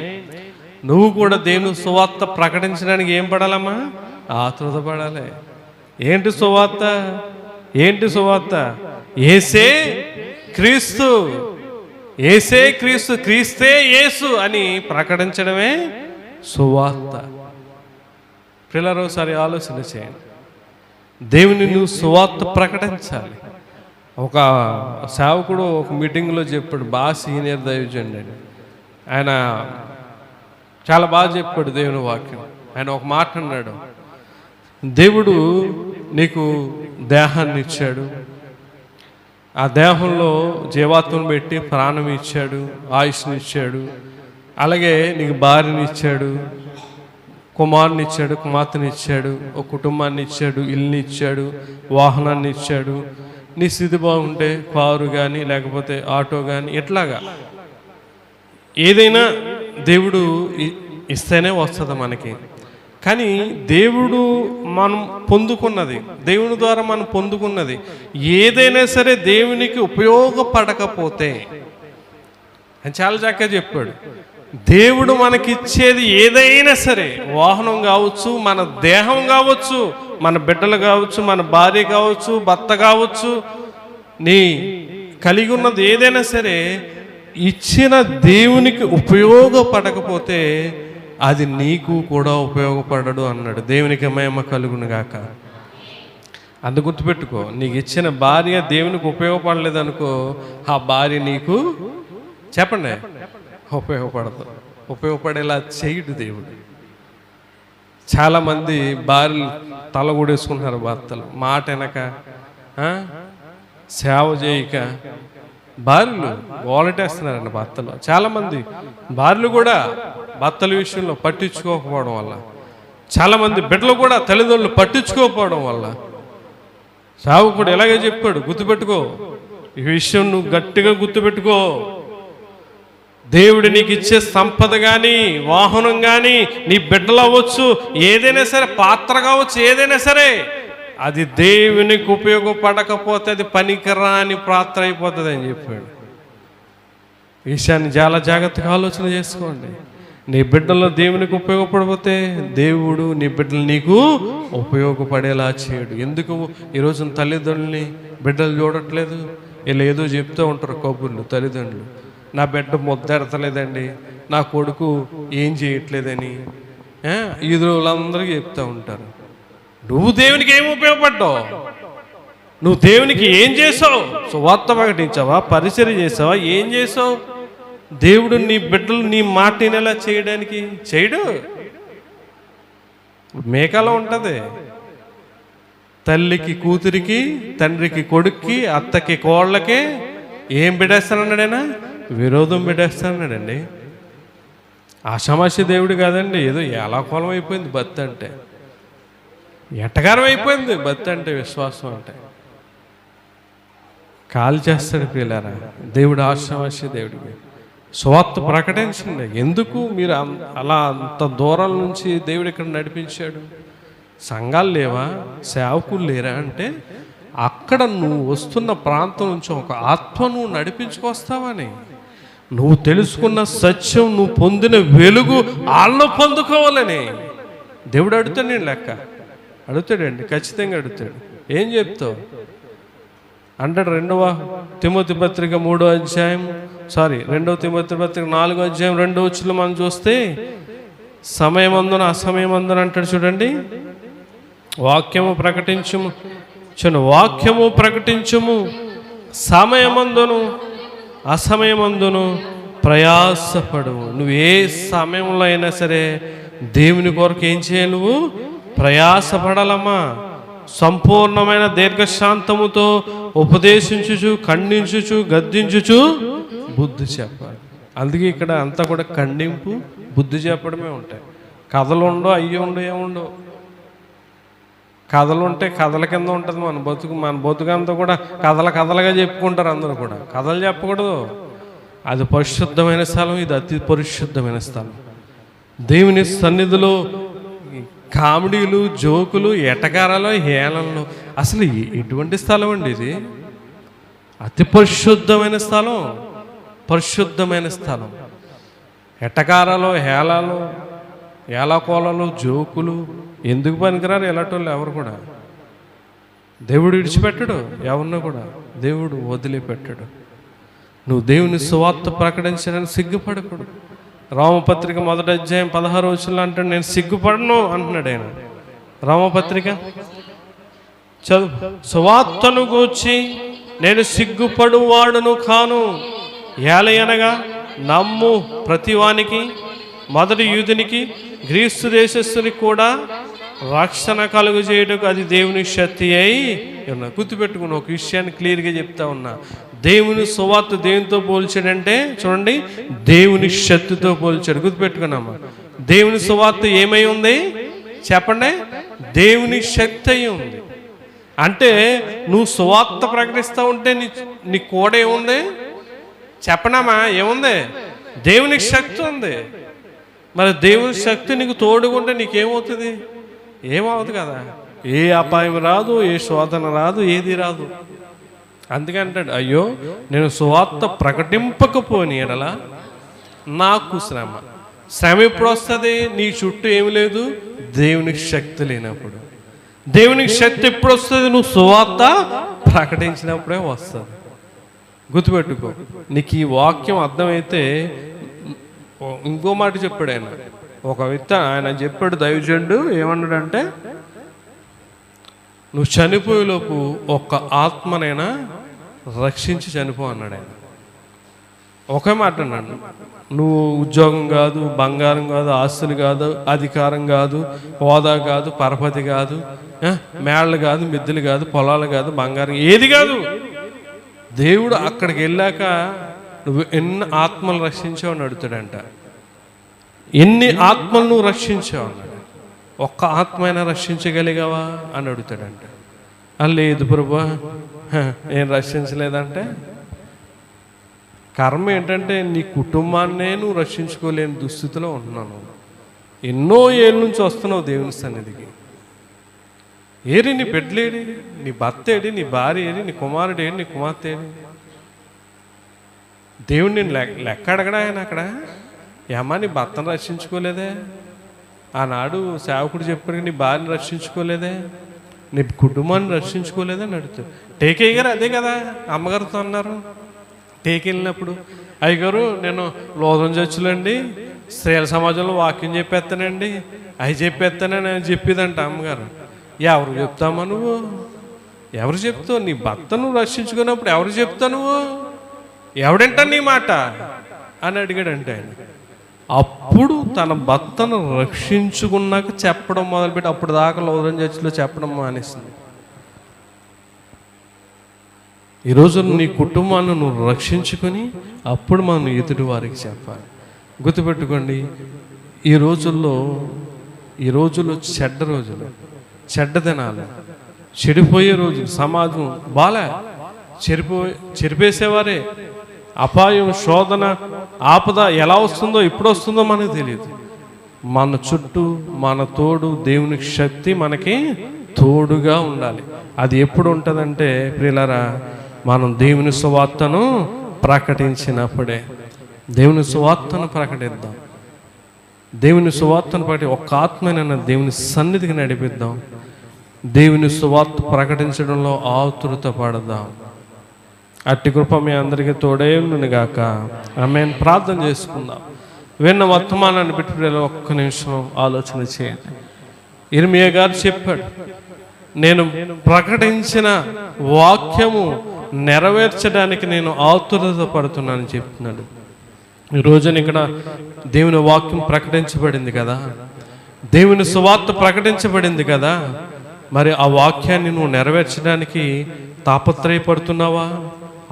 నువ్వు కూడా దేవుని సువార్త ప్రకటించడానికి ఏం పడాలమ్మా? ఆతృత పడాలి. ఏంటి సువార్త? యేసే క్రీస్తు, యేసే క్రీస్తు, క్రీస్తే యేసు అని ప్రకటించడమే సువార్త. పిల్లలు ఒకసారి ఆలోచన చేయండి. దేవుని నువ్వు సువార్త ప్రకటించాలి. ఒక సేవకుడు ఒక మీటింగ్లో చెప్పాడు, బాగా సీనియర్ దైవజనుడు. ఆయన చాలా బాగా చెప్పాడు దేవుని వాక్యం. ఆయన ఒక మాట అన్నాడు, దేవుడు నీకు దేహాన్ని ఇచ్చాడు, ఆ దేహంలో జీవాత్మను పెట్టి ప్రాణం ఇచ్చాడు, ఆయుష్ని ఇచ్చాడు, అలాగే నీకు భార్యని ఇచ్చాడు, కుమారుని ఇచ్చాడు, కుమార్తెని ఇచ్చాడు, ఒక కుటుంబాన్ని ఇచ్చాడు, ఇల్లుని ఇచ్చాడు, వాహనాన్ని ఇచ్చాడు. నీ స్థితి బాగుంటే కారు కానీ లేకపోతే ఆటో కానీ ఇట్లాగా ఏదైనా దేవుడు ఇస్తేనే వస్తుంది మనకి. కానీ దేవుడు మనం పొందుకున్నది, దేవుని ద్వారా మనం పొందుకున్నది ఏదైనా సరే దేవునికి ఉపయోగపడకపోతే, అని చాలా చక్కగా చెప్పాడు, దేవుడు మనకిచ్చేది ఏదైనా సరే, వాహనం కావచ్చు, మన దేహం కావచ్చు, మన బిడ్డలు కావచ్చు, మన భార్య కావచ్చు, భర్త కావచ్చు, నీ కలిగి ఉన్నది ఏదైనా సరే ఇచ్చిన దేవునికి ఉపయోగపడకపోతే అది నీకు కూడా ఉపయోగపడడు అన్నాడు. దేవునికి మహిమ కలుగును గాక. అందు గుర్తుపెట్టుకో, నీకు ఇచ్చిన భార్య దేవునికి ఉపయోగపడలేదనుకో, ఆ భార్య నీకు చెప్పండి ఉపయోగపడదు, ఉపయోగపడేలా చేయడు దేవుడు. చాలామంది భార్యలు తలగూడేసుకుంటున్నారు, భర్తలు మాట వెనక, సేవ చేయక భార్యలు వాలటేస్తున్నారండి భర్తలు. చాలామంది భార్యలు కూడా భర్తల విషయంలో పట్టించుకోకపోవడం వల్ల, చాలామంది బిడ్డలు కూడా తల్లిదండ్రులు పట్టించుకోకపోవడం వల్ల, సేవకుడు ఎలాగే చెప్పాడు, గుర్తుపెట్టుకో ఈ విషయం, నువ్వు గట్టిగా గుర్తుపెట్టుకో. దేవుడు నీకు ఇచ్చే సంపద కానీ, వాహనం కానీ, నీ బిడ్డలు అవ్వచ్చు, ఏదైనా సరే, పాత్ర కావచ్చు, ఏదైనా సరే, అది దేవునికి ఉపయోగపడకపోతే అది పనికిరాని పాత్ర అయిపోతుంది అని చెప్పాడు. విషయాన్ని చాలా జాగ్రత్తగా ఆలోచన చేసుకోండి. నీ బిడ్డల్లో దేవునికి ఉపయోగపడకపోతే దేవుడు నీ బిడ్డలు నీకు ఉపయోగపడేలా చేయడు. ఎందుకు ఈరోజు తల్లిదండ్రులని బిడ్డలు చూడట్లేదు? వీళ్ళు ఏదో చెప్తూ ఉంటారు కబుర్లు తల్లిదండ్రులు, నా బిడ్డ ముద్దెడతలేదండి, నా కొడుకు ఏం చేయట్లేదని ఈదులందరికీ చెప్తూ ఉంటారు. నువ్వు దేవునికి ఏం ఉపయోగపడ్డావు? నువ్వు దేవునికి ఏం చేసావు? సువార్త ప్రకటించావా? పరిచర్య చేసావా? ఏం చేసావు? దేవుడు నీ బిడ్డలు నీ మాట వినేలా చేయడానికి చేయడు. మేకలో ఉంటుంది, తల్లికి కూతురికి, తండ్రికి కొడుక్కి, అత్తకి కోళ్ళకి ఏం బిడేస్తానన్నాడైనా? విరోధం బిడేస్తానన్నాడండి. ఆషామాషి దేవుడు కాదండి, ఏదో ఏలాకోలం అయిపోయింది భక్తి అంటే, ఎట్టగారం అయిపోయింది భక్తి అంటే, విశ్వాసం అంటే. కాల్ చేస్తాడు పిల్లరా దేవుడు, ఆషామాషి దేవుడికి. సువార్త ప్రకటించండి. ఎందుకు మీరు అలా అంత దూరం నుంచి దేవుడు ఇక్కడ నడిపించాడు? సంఘాలు లేవా, సేవకులు లేరా అంటే అక్కడ నువ్వు వస్తున్న ప్రాంతం నుంచి ఒక ఆత్మ నువ్వు నడిపించుకొస్తావని, నువ్వు తెలుసుకున్న సత్యం, నువ్వు పొందిన వెలుగు వాళ్ళు పొందుకోవాలని దేవుడు అడుగుతాడు. నేను లెక్క అడుగుతాడండి, ఖచ్చితంగా అడుగుతాడు. ఏం చెప్తావు అంటాడు. 2వ తిమోతి పత్రిక 3వ అధ్యాయం 2వ తిమోతి పత్రిక 4వ అధ్యాయం 2వ వచనం మనం చూస్తే సమయమందున అసమయమందున అంటాడు చూడండి. వాక్యము ప్రకటించుము సమయమందును అసమయమందును ప్రయాసపడు. నువ్వు ఏ సమయంలో అయినా సరే దేవుని కొరకు ఏం చేయాలి, నువ్వు ప్రయాసపడాలమ్మా. సంపూర్ణమైన దీర్ఘశాంతముతో ఉపదేశించుచు, ఖండించుచు, గద్దించుచు బుద్ధి చెప్పాలి. అందుకే ఇక్కడ అంతా కూడా ఖండింపు, బుద్ధి చెప్పడమే ఉంటాయి. కథలు ఉండవు, ఏముండవు. కథలు ఉంటే కథల కింద ఉంటుంది మన బతుకు అంతా కూడా కథలుగా చెప్పుకుంటారు అందరూ కూడా. కథలు చెప్పకూడదు. అది పరిశుద్ధమైన స్థలం, ఇది అతి పరిశుద్ధమైన స్థలం. దేవుని సన్నిధిలో కామెడీలు, జోకులు, ఎటకారాలు, హేళనలు, అసలు ఎటువంటి స్థలం అండి ఇది? అతి పరిశుద్ధమైన స్థలం. ఎటకారాలు, ఏలాకోలలు, జోకులు ఎందుకు పనికిరారు ఎలాంటి ఎవరు కూడా. దేవుడు విడిచిపెట్టడు ఎవరినో కూడా, దేవుడు వదిలిపెట్టడు. నువ్వు దేవుని సువార్త ప్రకటించడానికి సిగ్గుపడకూడదు. రోమపత్రిక 1వ అధ్యాయం 16వ వచనంలో అంటాడు, నేను సిగ్గుపడను అంటున్నాడు ఆయన. రోమపత్రిక చదువు. సువార్తను గూర్చి నేను సిగ్గుపడువాడును కాను, ఏలయనగా నమ్ము ప్రతివానికి, మొదటి యూదునికి గ్రీస్తు దేశస్థునికి కూడా రక్షణ కలుగు చేయటకు అది దేవుని శక్తి అయి ఉన్నా. గుర్తుపెట్టుకుని ఒక విషయాన్ని క్లియర్గా చెప్తా ఉన్నా. దేవుని సువార్త దేనితో పోల్చాడంటే చూడండి, దేవుని శక్తితో పోల్చాడు. గుర్తుపెట్టుకున్నామా? దేవుని సువార్త ఏమై ఉంది చెప్పండి? దేవుని శక్తి అయి ఉంది. అంటే నువ్వు సువార్త ప్రకటిస్తూ ఉంటే నీ కూడా ఏముంది చెప్పనామా? ఏముంది? దేవుని శక్తి ఉంది. మరి దేవుని శక్తి నీకు తోడుకుంటే నీకేమవుతుంది? ఏమవుతుంది కదా. ఏ అపాయం రాదు, ఏ శోధన రాదు, ఏది రాదు. అందుకంటాడు, అయ్యో నేను సువార్త ప్రకటింపకపోని ఎడల నాకు శ్రమ ఎప్పుడు వస్తుంది? నీ చుట్టూ ఏమి లేదు, దేవునికి శక్తి లేనప్పుడు. దేవునికి శక్తి ఎప్పుడు వస్తుంది? నువ్వు సువార్త ప్రకటించినప్పుడే వస్తుంది. గుర్తుపెట్టుకో. నీకు ఈ వాక్యం అర్థమైతే ఇంకో మాట చెప్పాడు ఆయన. ఒక వ్యక్తి ఆయన చెప్పాడు, దైవజనుడు ఏమన్నాడంటే, నువ్వు చనిపోయేలోపు ఒక్క ఆత్మనైనా రక్షించి చనిపో అన్నాడు ఆయన. ఒకే మాట అన్నాడు, నువ్వు ఉద్యోగం కాదు, బంగారం కాదు, ఆస్తులు కాదు, అధికారం కాదు, హోదా కాదు, పరపతి కాదు, మేళ్ళు కాదు, మిద్దెలు కాదు, పొలాలు కాదు, బంగారం ఏది కాదు. దేవుడు అక్కడికి వెళ్ళాక నువ్వు ఎన్ని ఆత్మలు రక్షించావు అని అడుగుతాడంట. ఎన్ని ఆత్మలు నువ్వు రక్షించావు అన్నాడు. ఒక్క ఆత్మ అయినా రక్షించగలిగావా అని అడుగుతాడంట. లేదు ప్రభువా, నేను రక్షించలేదంటే కర్మ ఏంటంటే నీ కుటుంబాన్నే నువ్వు రక్షించుకోలేని దుస్థితిలో ఉంటున్నాను. ఎన్నో ఏళ్ళ నుంచి వస్తున్నావు దేవుని సన్నిధికి. ఏరి నీ బిడ్డలేడి, నీ భర్త ఏడి, నీ భార్య ఏడి, నీ కుమారుడు ఏడి, నీ కుమార్తె ఏడి? దేవుడు నేను లెక్క అడగడా ఆయన అక్కడ? ఏమా నీ భర్తను రక్షించుకోలేదే? ఆనాడు సేవకుడు చెప్పాడు, నీ భార్యను రక్షించుకోలేదే, నీ కుటుంబాన్ని రక్షించుకోలేదే అని అడుగుతాడు. టేకే గారు అదే కదా అమ్మగారితో అన్నారు. టేకి వెళ్ళినప్పుడు, అయ్యగారు నేను లోదం చర్చిలండి స్త్రీల సమాజంలో వాక్యం చెప్పేస్తానండి, అవి చెప్పేస్తానని నేను చెప్పేదంట అమ్మగారు. ఎవరు చెప్తామా నువ్వు? ఎవరు చెప్తావు? నీ భర్త నువ్వు రక్షించుకున్నప్పుడు ఎవరు చెప్తావు నువ్వు? ఎవడంటా నీ మాట అని అడిగాడంటే ఆయన. అప్పుడు తన భర్తను రక్షించుకున్నాక చెప్పడం మొదలుపెట్టి అప్పుడు దాకా లోదం చర్చిలో చెప్పడం మానేసింది. ఈరోజు నీ కుటుంబాన్ని నువ్వు రక్షించుకొని అప్పుడు మనం ఎదుటి వారికి చెప్పాలి. గుర్తుపెట్టుకోండి, ఈ రోజుల్లో చెడ్డ రోజులు, చెడ్డ దినాలు, చెడిపోయే రోజులు. సమాజం బాలే, చెరిపేసేవారే. అపాయం, శోధన, ఆపద ఎలా వస్తుందో ఎప్పుడు వస్తుందో మనకు తెలియదు. మన చుట్టూ మన తోడు దేవుని శక్తి మనకి తోడుగా ఉండాలి. అది ఎప్పుడు ఉంటుందంటే ప్రియులారా, మనం దేవుని సువార్తను ప్రకటించినప్పుడే. దేవుని సువార్తను ప్రకటిద్దాం. దేవుని సువార్తను ఒక్క ఆత్మనైనా దేవుని సన్నిధికి నడిపిద్దాం. దేవుని సువార్త ప్రకటించడంలో ఆతురత పడదాం. అట్టి కృప మీ అందరికీ తోడే ఉండునుగాక. ఆమేన్. ప్రార్థన చేసుకుందాం. విన్న వర్తమానాన్ని పెట్టి ఒక్క నిమిషం ఆలోచన చేయండి. ఇర్మియా గారు చెప్పాడు, నేను ప్రకటించిన వాక్యము నెరవేర్చడానికి నేను ఆతురత పడుతున్నానని చెప్తున్నాడు. ఈ రోజున ఇక్కడ దేవుని వాక్యం ప్రకటించబడింది కదా, దేవుని సువార్త ప్రకటించబడింది కదా, మరి ఆ వాక్యాన్ని నువ్వు నెరవేర్చడానికి తాపత్రయపడుతున్నావా?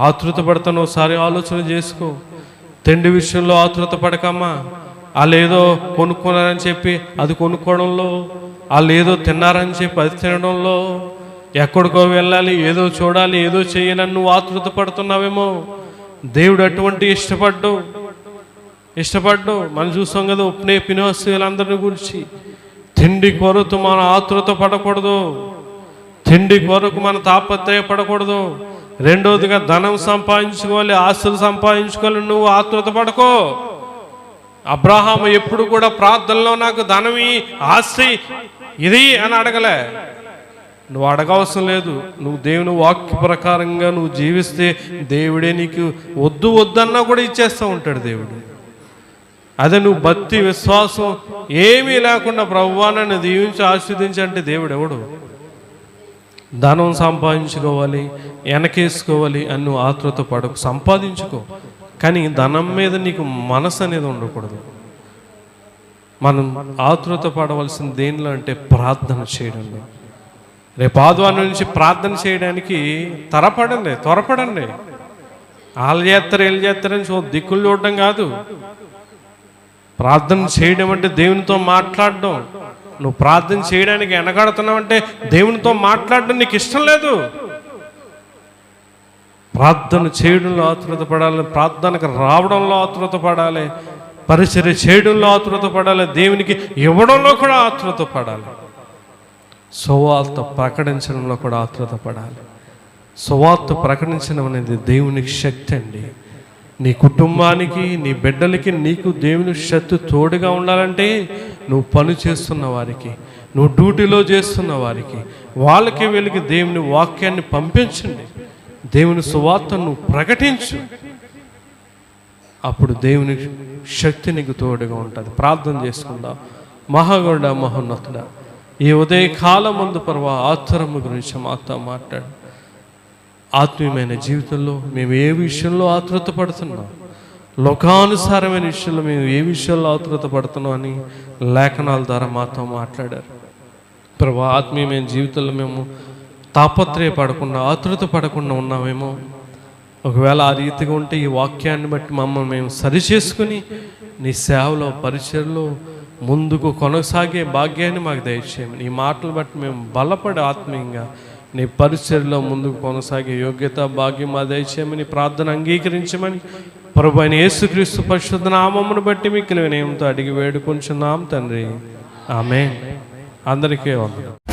ఆతృత పడుతున్నావు? ఒకసారి ఆలోచన చేసుకో. తిండి విషయంలో ఆతృత పడకమ్మా. వాళ్ళు ఏదో కొనుక్కున్నారని చెప్పి అది కొనుక్కోవడంలో, వాళ్ళు ఏదో తిన్నారని చెప్పి అది తినడంలో, ఎక్కడికో వెళ్ళాలి, ఏదో చూడాలి, ఏదో చేయాలని నువ్వు ఆతృత పడుతున్నావేమో. దేవుడు అటువంటి ఇష్టపడ్డు. మనం చూస్తాం కదా ఉప్నే పినోస్ వీళ్ళందరినీ గురించి. తిండి కొరకు మన ఆతృత పడకూడదు, తిండి కొరకు మన తాపత్రయపడకూడదు. రెండోదిగా ధనం సంపాదించుకోవాలి, ఆస్తులు సంపాదించుకోవాలి, నువ్వు ఆతృత పడకో. అబ్రహాము ఎప్పుడు కూడా ప్రార్థనలో నాకు ధనమి ఆస్తి ఇది అని అడగలే. నువ్వు అడగవసరం లేదు. నువ్వు దేవుని వాక్య ప్రకారంగా నువ్వు జీవిస్తే దేవుడే నీకు వద్దు వద్దన్నా కూడా ఇచ్చేస్తూ ఉంటాడు దేవుడు. అదే నువ్వు భక్తి విశ్వాసం ఏమీ లేకుండా ప్రభువా నన్ను దీవించి ఆశీర్వదించంటే దేవుడు ఎవడు? ధనం సంపాదించుకోవాలి, వెనకేసుకోవాలి అని నువ్వు ఆతృత పడకు. సంపాదించుకో, కానీ ధనం మీద నీకు మనసు అనేది ఉండకూడదు. మనం ఆతృత పడవలసిన దేనిలో అంటే ప్రార్థన చేయడంలో. రేపు ఆదివారం నుంచి ప్రార్థన చేయడానికి త్వరపడండి. వాళ్ళు చేస్తారు వీళ్ళు చేస్తారని దిక్కులు చూడడం కాదు. ప్రార్థన చేయడం అంటే దేవునితో మాట్లాడడం. నువ్వు ప్రార్థన చేయడానికి వెనకాడుతున్నావు అంటే దేవునితో మాట్లాడడం నీకు ఇష్టం లేదు. ప్రార్థన చేయడంలో ఆతృత పడాలి, ప్రార్థనకు రావడంలో ఆతృత పడాలి, పరిచర్య చేయడంలో ఆతృత పడాలి, దేవునికి ఇవ్వడంలో కూడా ఆతృత పడాలి, సువార్త ప్రకటించడంలో కూడా ఆతృత పడాలి. సువార్త ప్రకటించడం అనేది దేవునికి శక్తి అండి. నీ కుటుంబానికి, నీ బిడ్డలకి, నీకు దేవుని శక్తి తోడుగా ఉండాలంటే నువ్వు పని చేస్తున్న వారికి, నువ్వు డ్యూటీలో చేస్తున్న వారికి, వాళ్ళకి వీళ్ళకి దేవుని వాక్యాన్ని పంపించండి. దేవుని సువార్తను నువ్వు ప్రకటించు. అప్పుడు దేవుని శక్తి నీకు తోడుగా ఉంటుంది. ప్రార్థన చేసుకుందాం. మహాగౌడ మహోన్నతుడా, ఈ ఉదయకాలం ముందు పర్వా ఆతురము గురించి మాతో మాట్లాడు. ఆత్మీయమైన జీవితంలో మేము ఏ విషయంలో ఆతృత పడుతున్నాం, లోకానుసారమైన విషయంలో మేము ఏ విషయంలో ఆతృత పడుతున్నాం అని లేఖనాల ద్వారా మాతో మాట్లాడారు. ప్రభా, ఆత్మీయమైన జీవితంలో మేము తాపత్రయపడకుండా ఆతృత పడకుండా ఉన్నామేమో. ఒకవేళ ఆ రీతిగా ఉంటే ఈ వాక్యాన్ని బట్టి మమ్మల్ని మేము సరిచేసుకుని నీ సేవలో, పరిచర్లో ముందుకు కొనసాగే భాగ్యాన్ని మాకు దయచేయమని, ఈ మాటలు బట్టి మేము బలపడి ఆత్మీయంగా నీ పరిచర్లో ముందుకు కొనసాగే యోగ్యత, భాగ్యం మా దయచేయమని ప్రార్థన అంగీకరించమని ప్రభు అయిన యేసుక్రీస్తు పరిశుద్ధ నామమును బట్టి మిక్కిలి వినయంతో అడిగి వేడుకొంచున్నాం తండ్రి. ఆమేన్. అందరికీ వందనాలు.